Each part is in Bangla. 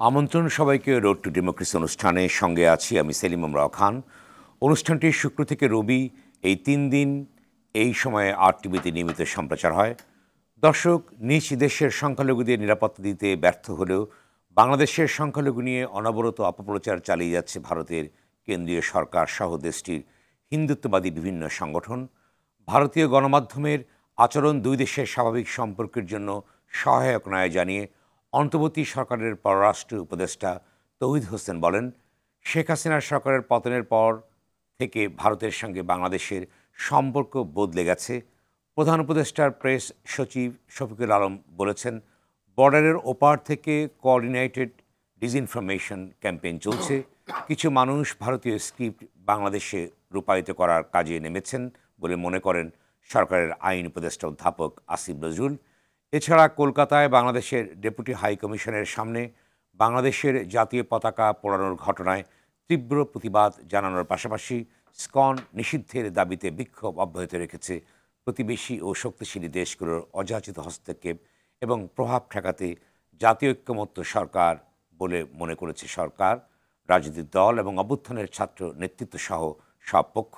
আমন্ত্রণ সবাইকে রোড টু ডেমোক্রেসি অনুষ্ঠানে সঙ্গে আছি আমি সেলিম আমরাও খান। অনুষ্ঠানটি শুক্র থেকে রবি এই ৩ দিন এই সময়ে RTVতে নিয়মিত সম্প্রচার হয়। দর্শক, নিজ দেশের সংখ্যালঘুদের নিরাপত্তা দিতে ব্যর্থ হলেও বাংলাদেশের সংখ্যালঘু নিয়ে অনবরত অপপ্রচার চালিয়ে যাচ্ছে ভারতের কেন্দ্রীয় সরকার সহ দেশটির হিন্দুত্ববাদী বিভিন্ন সংগঠন। ভারতীয় গণমাধ্যমের আচরণ দুই দেশের স্বাভাবিক সম্পর্কের জন্য সহায়ক নয় জানিয়ে অন্তর্বর্তী সরকারের পররাষ্ট্র উপদেষ্টা তৌহিদ হোসেন বলেন, শেখ হাসিনার সরকারের পতনের পর থেকে ভারতের সঙ্গে বাংলাদেশের সম্পর্ক বদলে গেছে। প্রধান উপদেষ্টার প্রেস সচিব শফিকুল আলম বলেছেন, বর্ডারের ওপার থেকে কোঅর্ডিনেটেড ডিসইনফরমেশন ক্যাম্পেইন চলছে। কিছু মানুষ ভারতীয় স্ক্রিপ্ট বাংলাদেশে রূপায়িত করার কাজে নেমেছেন বলে মনে করেন সরকারের আইন উপদেষ্টা অধ্যাপক আসিফ নজরুল। এছাড়া কলকাতায় বাংলাদেশের ডেপুটি হাই কমিশনের সামনে বাংলাদেশের জাতীয় পতাকা পোড়ানোর ঘটনায় তীব্র প্রতিবাদ জানানোর পাশাপাশি ইসকন নিষিদ্ধের দাবিতে বিক্ষোভ অব্যাহত রেখেছে। প্রতিবেশী ও শক্তিশালী দেশগুলোর অযাচিত হস্তক্ষেপ এবং প্রভাব ঠেকাতে জাতীয় ঐক্যমত্য সরকার বলে মনে করেছে সরকার, রাজনৈতিক দল এবং অভ্যুত্থানের ছাত্র নেতৃত্ব সহ সব পক্ষ।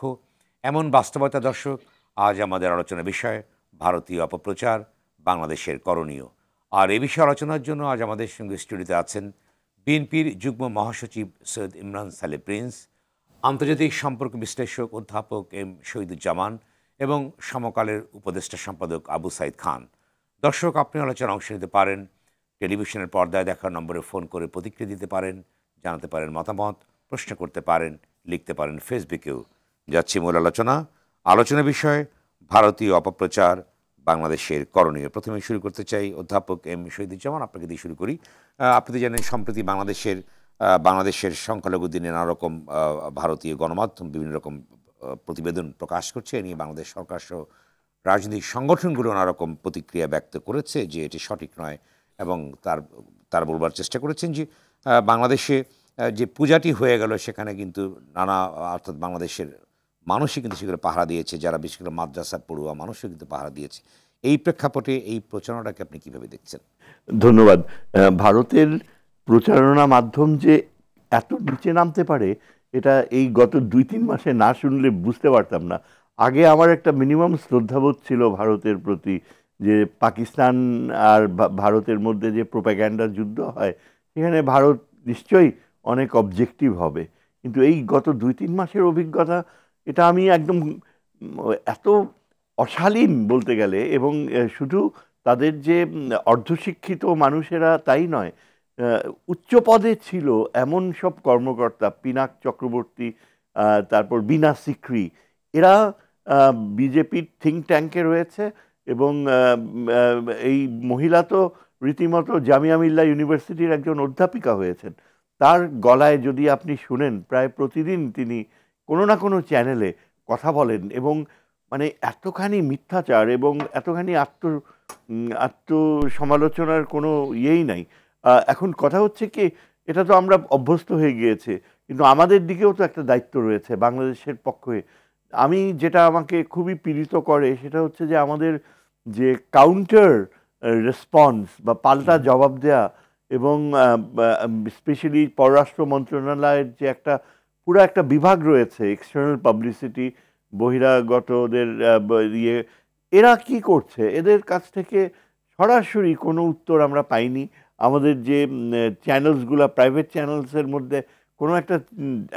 এমন বাস্তবতা দর্শক, আজ আমাদের আলোচনার বিষয় ভারতীয় অপপ্রচার, বাংলাদেশের করণীয়। আর এ বিষয়ে আলোচনার জন্য আজ আমাদের সঙ্গে স্টুডিওতে আছেন বিএনপির যুগ্ম মহাসচিব সৈয়দ ইমরান সালে প্রিন্স, আন্তর্জাতিক সম্পর্ক বিশ্লেষক অধ্যাপক এম শহীদুজ্জামান এবং সমকালের উপদেষ্টা সম্পাদক আবু সাইদ খান। দর্শক, আপনি আলোচনায় অংশ নিতে পারেন, টেলিভিশনের পর্দায় দেখার নম্বরে ফোন করে প্রতিক্রিয়া দিতে পারেন, জানাতে পারেন মতামত, প্রশ্ন করতে পারেন, লিখতে পারেন ফেসবুকেও। যাচ্ছি মূল আলোচনা বিষয় ভারতীয় অপপ্রচার, বাংলাদেশের করণীয়। প্রথমে শুরু করতে চাই অধ্যাপক এম শহীদুজ্জামান, আপনাকে দিয়ে শুরু করি। আপনি তো জানেন সম্প্রতি বাংলাদেশের সংখ্যালঘুদের নিয়ে নানা রকম ভারতীয় গণমাধ্যম বিভিন্ন রকম প্রতিবেদন প্রকাশ করছে। এ নিয়ে বাংলাদেশ সরকার সহ রাজনৈতিক সংগঠনগুলো নানা রকম প্রতিক্রিয়া ব্যক্ত করেছে যে এটি সঠিক নয়, এবং তার বলবার চেষ্টা করেছেন যে বাংলাদেশে যে পূজাটি হয়ে গেল সেখানে কিন্তু অর্থাৎ বাংলাদেশের মানুষই কিন্তু সেগুলো পাহারা দিয়েছে, যারা বিশেষ করে মাদ্রাসা পড়ুয়া মানুষও কিন্তু পাহারা দিয়েছে। এই প্রেক্ষাপটে এই প্রচারণাটাকে আপনি কিভাবে দেখছেন? ধন্যবাদ। ভারতের প্রচারণা মাধ্যম যে এত নিচে নামতে পারে এটা এই গত ২-৩ মাসে না শুনলে বুঝতে পারতাম না। আগে আমার একটা মিনিমাম শ্রদ্ধাবোধ ছিল ভারতের প্রতি, যে পাকিস্তান আর ভারতের মধ্যে যে প্রোপাগ্যান্ডার যুদ্ধ হয় সেখানে ভারত নিশ্চয়ই অনেক অবজেক্টিভ হবে, কিন্তু এই গত ২-৩ মাসের অভিজ্ঞতা, এটা আমি একদম এত অশালীন বলতে গেলে, এবং শুধু তাদের যে অর্ধশিক্ষিত মানুষেরা তাই নয়, উচ্চ পদে ছিল এমন সব কর্মকর্তা, পিনাক চক্রবর্তী, তারপর বিনা সিকরি, এরা বিজেপির থিঙ্ক ট্যাঙ্কে রয়েছে। এবং এই মহিলা তো রীতিমতো জামিয়া মিল্লা ইউনিভার্সিটির একজন অধ্যাপিকা হয়েছেন। তার গলায় যদি আপনি শুনেন, প্রায় প্রতিদিন তিনি কোনো না কোনো চ্যানেলে কথা বলেন, এবং মানে এতখানি মিথ্যাচার এবং এতখানি আত্মসমালোচনার কোনো ইয়েই নাই। এখন কথা হচ্ছে কি, এটা তো আমরা অভ্যস্ত হয়ে গিয়েছে, কিন্তু আমাদের দিকেও তো একটা দায়িত্ব রয়েছে বাংলাদেশের পক্ষে। যেটা আমাকে খুবই পীড়িত করে সেটা হচ্ছে যে আমাদের যে কাউন্টার রেসপন্স বা পাল্টা জবাব দেয়া, এবং স্পেশালি পররাষ্ট্র মন্ত্রণালয়ের যে পুরো একটা বিভাগ রয়েছে, এক্সটার্নাল পাবলিসিটি, বহিরাগতদের এরা কি করছে, এদের কাছ থেকে সরাসরি কোনো উত্তর আমরা পাইনি। আমাদের যে চ্যানেলসগুলো, প্রাইভেট চ্যানেলসের মধ্যে কোনো একটা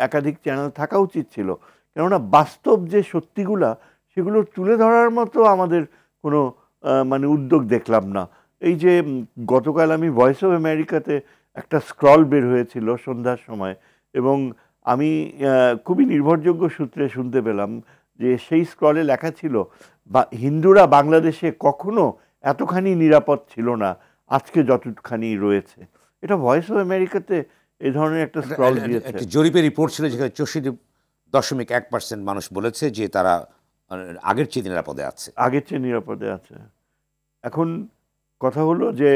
একাধিক চ্যানেল থাকা উচিত ছিল, কেননা বাস্তব যে সত্যিগুলা সেগুলো তুলে ধরার মতো আমাদের কোনো উদ্যোগ দেখলাম না। এই যে গতকাল আমি ভয়েস অফ আমেরিকাতে একটা স্ক্রল বের হয়েছিল সন্ধ্যার সময়, এবং আমি খুবই নির্ভরযোগ্য সূত্রে শুনতে পেলাম যে সেই স্ক্রলে লেখা ছিল, হিন্দুরা বাংলাদেশে কখনো এতখানি নিরাপদ ছিল না আজকে যতখানি রয়েছে। এটা ভয়েস অফ আমেরিকাতে এই ধরনের একটা স্ক্রল দিয়েছে। একটা জরিপের রিপোর্ট ছিল যেখানে 64.1% মানুষ বলেছে যে তারা আগের চেয়ে নিরাপদে আছে। এখন কথা হলো যে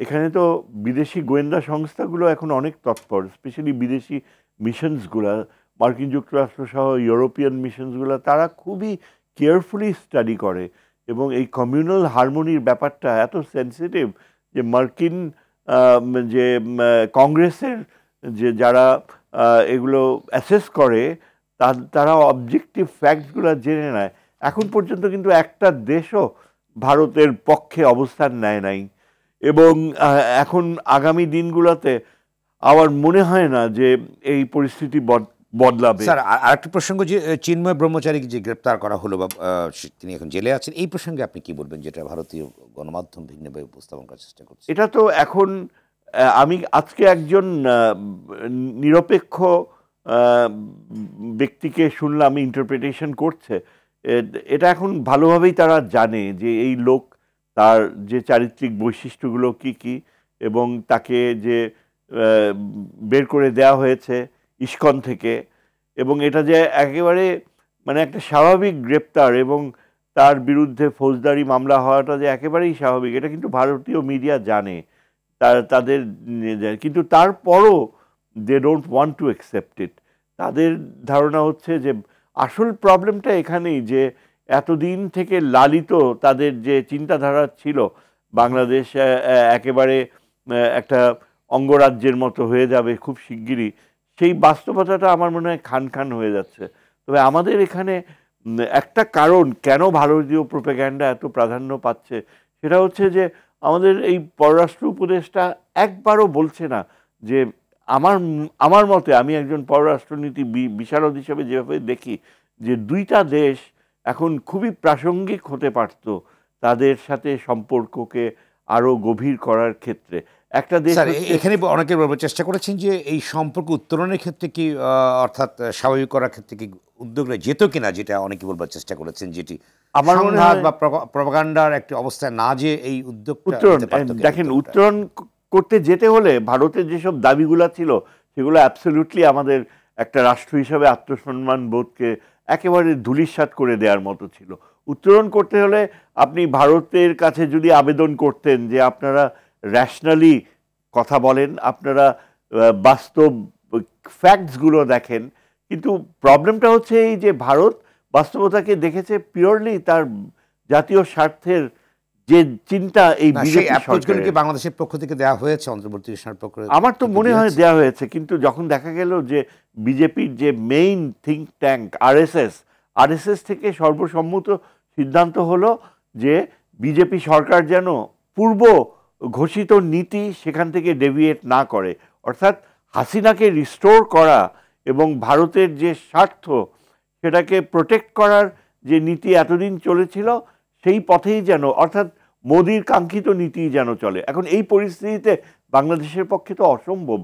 এখানে তো বিদেশি গোয়েন্দা সংস্থাগুলো এখন অনেক তৎপর, স্পেশালি বিদেশি মিশনসগুলা, মার্কিন যুক্তরাষ্ট্র সহ ইউরোপিয়ান মিশনসগুলো, তারা খুবই কেয়ারফুলি স্টাডি করে, এবং এই কমিউনাল হারমোনির ব্যাপারটা এত সেন্সিটিভ যে মার্কিন যে কংগ্রেসের যে যারা এগুলো অ্যাসেস করে তারা অবজেক্টিভ ফ্যাক্টসগুলো জেনে নেয়। এখন পর্যন্ত কিন্তু একটা দেশও ভারতের পক্ষে অবস্থান নেয় নাই, এবং এখন আগামী দিনগুলোতে আমার মনে হয় না যে এই পরিস্থিতি বদলাবে। স্যার, আরেকটি প্রসঙ্গ, যে চিন্ময় ব্রহ্মচারী যে গ্রেপ্তার করা হলো বা তিনি এখন জেলে আছেন, এই প্রসঙ্গে আপনি কি বলবেন, যেটা ভারতীয় গণমাধ্যম ভিন্নভাবে উপস্থাপন করার চেষ্টা করছে? এটা তো এখন আমি আজকে একজন নিরপেক্ষ ব্যক্তিকে শুনলাম ইন্টারপ্রিটেশন করছে। এটা এখন ভালোভাবেই তারা জানে যে এই লোক, তার যে চারিত্রিক বৈশিষ্ট্যগুলো কি কি, এবং তাকে যে বের করে দেওয়া হয়েছে ইস্কন থেকে, এবং এটা যে একেবারে মানে একটা স্বাভাবিক গ্রেপ্তার এবং তার বিরুদ্ধে ফৌজদারি মামলা হওয়াটা যে একেবারেই স্বাভাবিক, এটা কিন্তু ভারতীয় মিডিয়া জানে। তাদের কিন্তু তারপরও they don't want to accept it. তাদের ধারণা হচ্ছে যে আসল প্রবলেমটা এখানেই, যে এতদিন থেকে লালিত তাদের যে চিন্তাধারা ছিল বাংলাদেশ একেবারে একটা অঙ্গরাজ্যের মতো হয়ে যাবে খুব শিগগিরই, সেই বাস্তবতাটা আমার মনে হয় খান খান হয়ে যাচ্ছে। তবে আমাদের এখানে একটা কারণ কেন ভারতীয় প্রোপাগ্যান্ডা এত প্রাধান্য পাচ্ছে, সেটা হচ্ছে যে আমাদের এই পররাষ্ট্র উপদেষ্টা একবারও বলছে না যে আমার মতে, আমি একজন পররাষ্ট্রনীতি বিশারদ হিসেবে যেভাবে দেখি, যে দুইটা দেশ এখন খুবই প্রাসঙ্গিক হতে পারত তাদের সাথে সম্পর্ককে আরো গভীর করার ক্ষেত্রে। একটা দেশ, এখানে অনেকে বলবার চেষ্টা করেছেন যে এই সম্পর্ক উত্তরণের ক্ষেত্রে কি, অর্থাৎ স্বাভাবিক করার ক্ষেত্রে কি উদ্যোগ যেত কিনা, যেটা অনেকে বলবার চেষ্টা করেছেন, যেটি আমার মনে হয় বা প্রপাগান্ডার একটি অবস্থায় না, যে এই উদ্যোগ উত্তরণ দেখেন, উত্তরণ করতে যেতে হলে ভারতের যেসব দাবিগুলো ছিল সেগুলো অ্যাবসলিউটলি আমাদের একটা রাষ্ট্র হিসাবে আত্মসম্মান বোধকে একেবারে ধূলিসাৎ করে দেওয়ার মতো ছিল। উত্তরণ করতে হলে আপনি ভারতের কাছে যদি আবেদন করতেন যে আপনারা র্যাশনালি কথা বলেন, আপনারা বাস্তব ফ্যাক্টসগুলো দেখেন, কিন্তু প্রবলেমটা হচ্ছে এই যে ভারত বাস্তবতাকে দেখেছে পিওরলি তার জাতীয় স্বার্থের যে চিন্তা। এই বিজেপি বাংলাদেশের পক্ষ থেকে দেওয়া হয়েছে, অন্তর্বর্তী সরকারের পক্ষ থেকে আমার তো মনে হয় দেওয়া হয়েছে, কিন্তু যখন দেখা গেল যে বিজেপির যে মেইন থিঙ্ক ট্যাঙ্ক আরএসএস থেকে সর্বসম্মত সিদ্ধান্ত হলো যে বিজেপি সরকার যেন পূর্ব ঘোষিত নীতি সেখান থেকে ডেভিয়েট না করে, অর্থাৎ হাসিনাকে রিস্টোর করা এবং ভারতের যে স্বার্থ সেটাকে প্রোটেক্ট করার যে নীতি এতদিন চলেছিল সেই পথেই যেন, অর্থাৎ মোদির কাঙ্ক্ষিত নীতি যেন চলে। এখন এই পরিস্থিতিতে বাংলাদেশের পক্ষে তো অসম্ভব,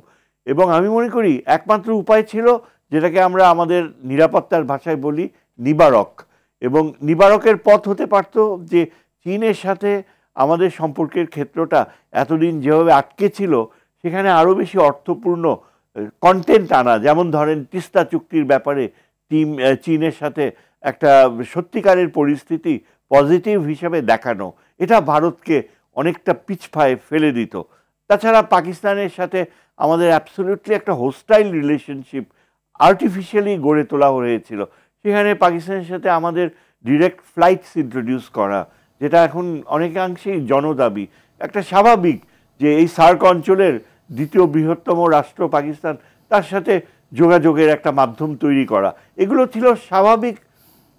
এবং আমি মনে করি একমাত্র উপায় ছিল যেটাকে আমরা আমাদের নিরাপত্তার ভাষায় বলি নিবারক, এবং নিবারকের পথ হতে পারত যে চীনের সাথে আমাদের সম্পর্কের ক্ষেত্রটা এতদিন যেভাবে আটকে ছিল সেখানে আরও বেশি অর্থপূর্ণ কন্টেন্ট আনা, যেমন ধরেন তিস্তা চুক্তির ব্যাপারে চীনের সাথে একটা সত্যিকারের পরিস্থিতি পজিটিভ হিসেবে দেখানো, এটা ভারতকে অনেকটা পিছপায়ে ফেলে দিত। তাছাড়া পাকিস্তানের সাথে আমাদের অ্যাবসলিউটলি একটা হোস্টাইল রিলেশনশিপ আর্টিফিশিয়ালি গড়ে তোলা হয়েছিল, সেখানে পাকিস্তানের সাথে আমাদের ডিরেক্ট ফ্লাইটস ইন্ট্রোডিউস করা, যেটা এখন অনেকাংশেই জনদাবি। একটা স্বাভাবিক যে এই সার্ক অঞ্চলের দ্বিতীয় বৃহত্তম রাষ্ট্র পাকিস্তান, তার সাথে যোগাযোগের একটা মাধ্যম তৈরি করা, এগুলো ছিল স্বাভাবিক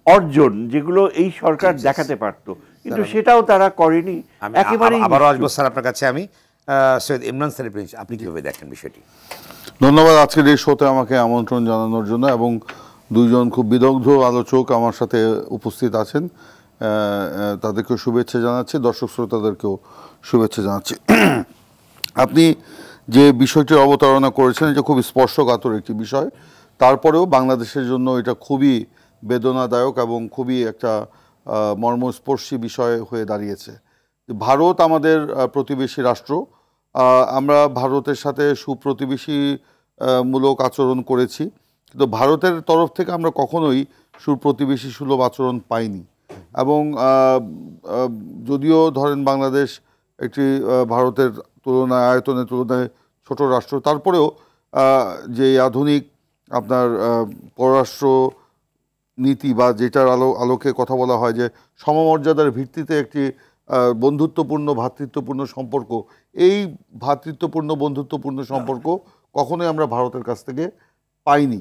অর্জন যেগুলো এই সরকার দেখাতে পারত, কিন্তু সেটাও তারা করেনি। একেবারেই আবারও আসবো স্যার আপনার কাছে আমি। সৈয়দ ইমরান স্যার, আপনি কিভাবে দেখেন বিষয়টি? ধন্যবাদ আজকের এই শোতে আমাকে আমন্ত্রণ জানানোর জন্য, এবং দুইজন খুব বিদগ্ধ আলোচক আমার সাথে উপস্থিত আছেন, তাদেরকেও শুভেচ্ছা জানাচ্ছি, দর্শক শ্রোতাদেরকেও শুভেচ্ছা জানাচ্ছি। আপনি যে বিষয়টির অবতারণা করেছেন এটা খুবই স্পর্শকাতর একটি বিষয়, তারপরেও বাংলাদেশের জন্য এটা খুবই বেদনাদায়ক এবং খুবই একটা মর্মস্পর্শী বিষয় হয়ে দাঁড়িয়েছে। ভারত আমাদের প্রতিবেশী রাষ্ট্র, আমরা ভারতের সাথে সুপ্রতিবেশী মূলক আচরণ করেছি, কিন্তু ভারতের তরফ থেকে আমরা কখনোই সুপ্রতিবেশী সুলভ আচরণ পাইনি। এবং যদিও ধরেন বাংলাদেশ একটি ভারতের তুলনায় আয়তনের তুলনায় ছোট রাষ্ট্র, তারপরেও যে আধুনিক আপনার পররাষ্ট্র নীতি বা যেটার আলোকে কথা বলা হয় যে সমমর্যাদার ভিত্তিতে একটি বন্ধুত্বপূর্ণ ভ্রাতৃত্বপূর্ণ সম্পর্ক, এই ভ্রাতৃত্বপূর্ণ বন্ধুত্বপূর্ণ সম্পর্ক কখনোই আমরা ভারতের কাছ থেকে পাইনি।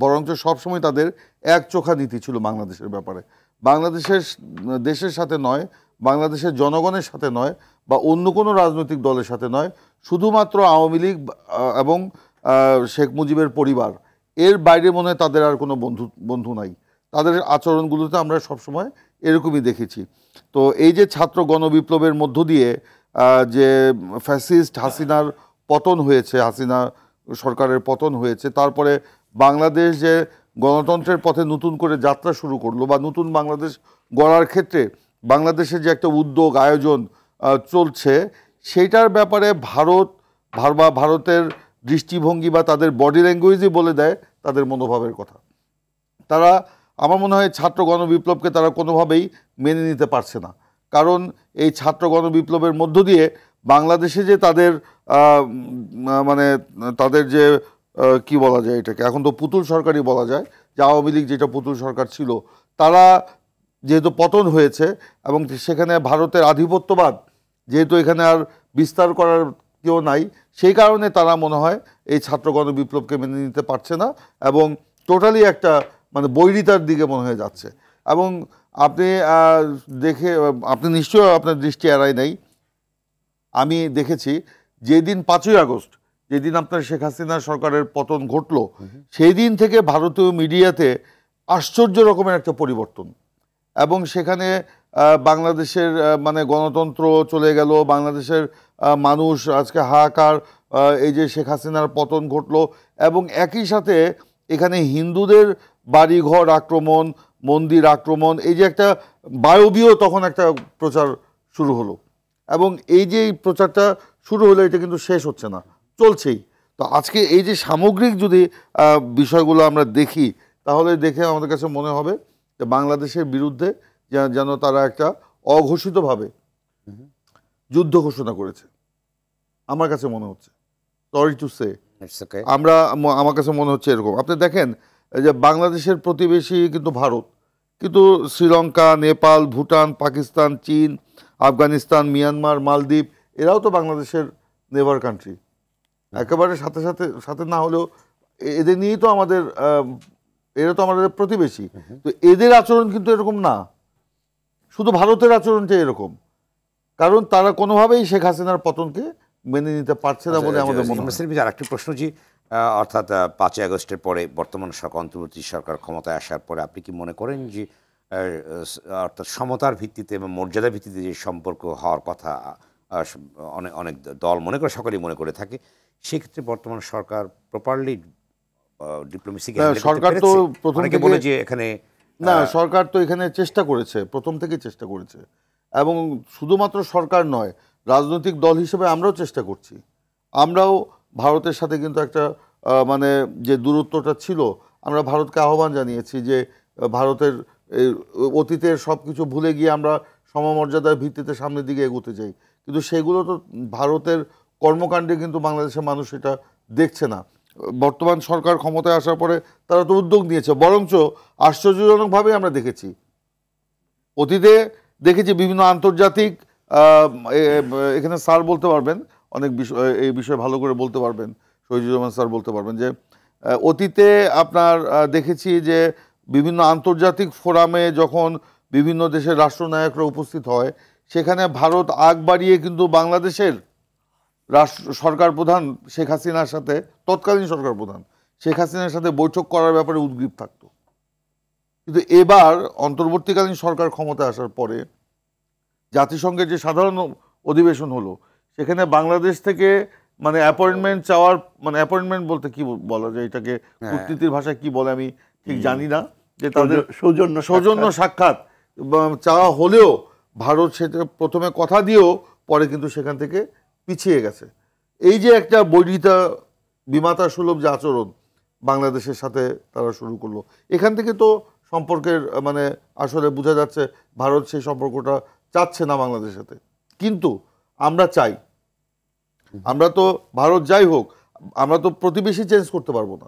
বরঞ্চ সবসময় তাদের এক চোখা নীতি ছিল বাংলাদেশের ব্যাপারে। দেশের সাথে নয়, বাংলাদেশের জনগণের সাথে নয়, বা অন্য কোনো রাজনৈতিক দলের সাথে নয়, শুধুমাত্র আওয়ামী লীগ এবং শেখ মুজিবের পরিবার, এর বাইরে মনে হয় তাদের আর কোনো বন্ধু নাই। তাদের আচরণগুলোতে আমরা সবসময় এরকমই দেখেছি। তো এই যে ছাত্র গণবিপ্লবের মধ্য দিয়ে যে ফ্যাসিস্ট হাসিনার পতন হয়েছে, হাসিনা সরকারের পতন হয়েছে, তারপরে বাংলাদেশ যে গণতন্ত্রের পথে নতুন করে যাত্রা শুরু করলো, বা নতুন বাংলাদেশ গড়ার ক্ষেত্রে বাংলাদেশের যে একটা উদ্যোগ আয়োজন চলছে, সেইটার ব্যাপারে ভারতের দৃষ্টিভঙ্গি বা তাদের বডি ল্যাঙ্গুয়েজই বলে দেয় তাদের মনোভাবের কথা। তারা, আমার মনে হয়, ছাত্র গণবিপ্লবকে তারা কোনোভাবেই মেনে নিতে পারছে না। কারণ এই ছাত্র গণবিপ্লবের মধ্য দিয়ে বাংলাদেশে যে তাদের মানে তাদের যে কি বলা যায় এটাকে, এখন তো পুতুল সরকারই বলা যায়, যে আওয়ামী লীগ যেটা পুতুল সরকার ছিল, তারা যেহেতু পতন হয়েছে এবং সেখানে ভারতের আধিপত্যবাদ যেহেতু এখানে আর বিস্তার করার কেউ নাই, সেই কারণে তারা মনে হয় এই ছাত্র গণবিপ্লবকে মেনে নিতে পারছে না এবং টোটালি একটা মানে বৈরিতার দিকে মনে হয়ে যাচ্ছে। এবং আপনি নিশ্চয়ই আপনার দৃষ্টি এড়ায় নাই, আমি দেখেছি যেদিন 5ই আগস্ট, যেদিন আপনার শেখ হাসিনা সরকারের পতন ঘটলো, সেই দিন থেকে ভারতীয় মিডিয়াতে আশ্চর্য রকমের একটা পরিবর্তন। এবং সেখানে বাংলাদেশের মানে গণতন্ত্র চলে গেল, বাংলাদেশের মানুষ আজকে হাহাকার, এই যে শেখ হাসিনার পতন ঘটলো, এবং একই সাথে এখানে হিন্দুদের বাড়িঘর আক্রমণ, মন্দির আক্রমণ, এই যে একটা বায়বীয় তখন একটা প্রচার শুরু হলো। এবং এই যে প্রচারটা শুরু হলো, এটা কিন্তু শেষ হচ্ছে না, চলছেই। তো আজকে এই যে সামগ্রিক যদি বিষয়গুলো আমরা দেখি, তাহলে দেখে আমাদের কাছে মনে হবে যে বাংলাদেশের বিরুদ্ধে যেন তারা একটা অঘোষিতভাবে যুদ্ধ ঘোষণা করেছে, আমার কাছে মনে হচ্ছে। সরি টু সে, আমার কাছে মনে হচ্ছে এরকম। আপনি দেখেন যে বাংলাদেশের প্রতিবেশী কিন্তু ভারত, কিন্তু শ্রীলঙ্কা, নেপাল, ভুটান, পাকিস্তান, চীন, আফগানিস্তান, মিয়ানমার, মালদ্বীপ, এরাও তো বাংলাদেশের নেবার কান্ট্রি। একেবারে সাথে না হলেও এদের নিয়েই তো এরা তো আমাদের প্রতিবেশী। তো এদের আচরণ কিন্তু এরকম না, শুধু ভারতের আচরণটা এরকম, কারণ তারা কোনোভাবেই শেখ হাসিনার পতনকে মেনে নিতে পারছে না বলে আমাদের মনে হয়। আরেকটি প্রশ্ন, যে অর্থাৎ 5ই আগস্টের পরে বর্তমান সরকার, অন্তর্বর্তী সরকার ক্ষমতায় আসার পরে আপনি কি মনে করেন যে অর্থাৎ সমতার ভিত্তিতে এবং মর্যাদার ভিত্তিতে যে সম্পর্ক হওয়ার কথা অনেক দল মনে করে, সকলেই মনে করে থাকে, সেক্ষেত্রে বর্তমান সরকার প্রপারলি ডিপ্লোমেসি সরকার তো প্রথম থেকে বলে যে এখানে না, সরকার তো এখানে চেষ্টা করেছে, প্রথম থেকেই চেষ্টা করেছে, এবং শুধুমাত্র সরকার নয়, রাজনৈতিক দল হিসেবে আমরাও চেষ্টা করছি। আমরাও ভারতের সাথে কিন্তু একটা মানে যে দূরত্বটা ছিল, আমরা ভারতকে আহ্বান জানিয়েছি যে ভারতের অতীতের সব কিছু ভুলে গিয়ে আমরা সমমর্যাদার ভিত্তিতে সামনের দিকে এগোতে চাই, কিন্তু সেগুলো তো ভারতের কর্মকাণ্ডে কিন্তু বাংলাদেশের মানুষ এটা দেখছে না। বর্তমান সরকার ক্ষমতায় আসার পরে তারা তো উদ্যোগ নিয়েছে, বরঞ্চ আশ্চর্যজনকভাবে আমরা দেখেছি, অতীতে দেখেছি বিভিন্ন আন্তর্জাতিক, এখানে স্যার বলতে পারবেন, অনেক বিষয় এই বিষয়ে ভালো করে বলতে পারবেন, শহীদুজ্জামান স্যার বলতে পারবেন, যে অতীতে আপনার দেখেছি যে বিভিন্ন আন্তর্জাতিক ফোরামে যখন বিভিন্ন দেশের রাষ্ট্রনায়করা উপস্থিত হয়, সেখানে ভারত আগ বাড়িয়ে কিন্তু বাংলাদেশের সরকার প্রধান শেখ হাসিনার সাথে, তৎকালীন সরকার প্রধান শেখ হাসিনার সাথে বৈঠক করার ব্যাপারে উদ্গ্রীব থাকতো। কিন্তু এবার অন্তর্বর্তীকালীন সরকার ক্ষমতায় আসার পরে জাতিসংঘের যে সাধারণ অধিবেশন হলো, সেখানে বাংলাদেশ থেকে মানে অ্যাপয়েন্টমেন্ট চাওয়ার, মানে অ্যাপয়েন্টমেন্ট বলতে কি বলা যায় এটাকে, কূটনীতির ভাষায় কি বলে আমি ঠিক জানি না, যে তাদের সৌজন্য সাক্ষাৎ চাওয়া হলেও ভারত সেটা প্রথমে কথা দিয়েও পরে কিন্তু সেখান থেকে পিছিয়ে গেছে। এই যে একটা বৈরিতা বিমাতা সুলভ যে আচরণ বাংলাদেশের সাথে তারা শুরু করলো, এখান থেকে তো সম্পর্কের মানে আসলে বোঝা যাচ্ছে ভারত সেই সম্পর্কটা চাচ্ছে না বাংলাদেশের সাথে। কিন্তু আমরা চাই, আমরা তো ভারত যাই হোক, আমরা তো প্রতিবেশী চেঞ্জ করতে পারবো না,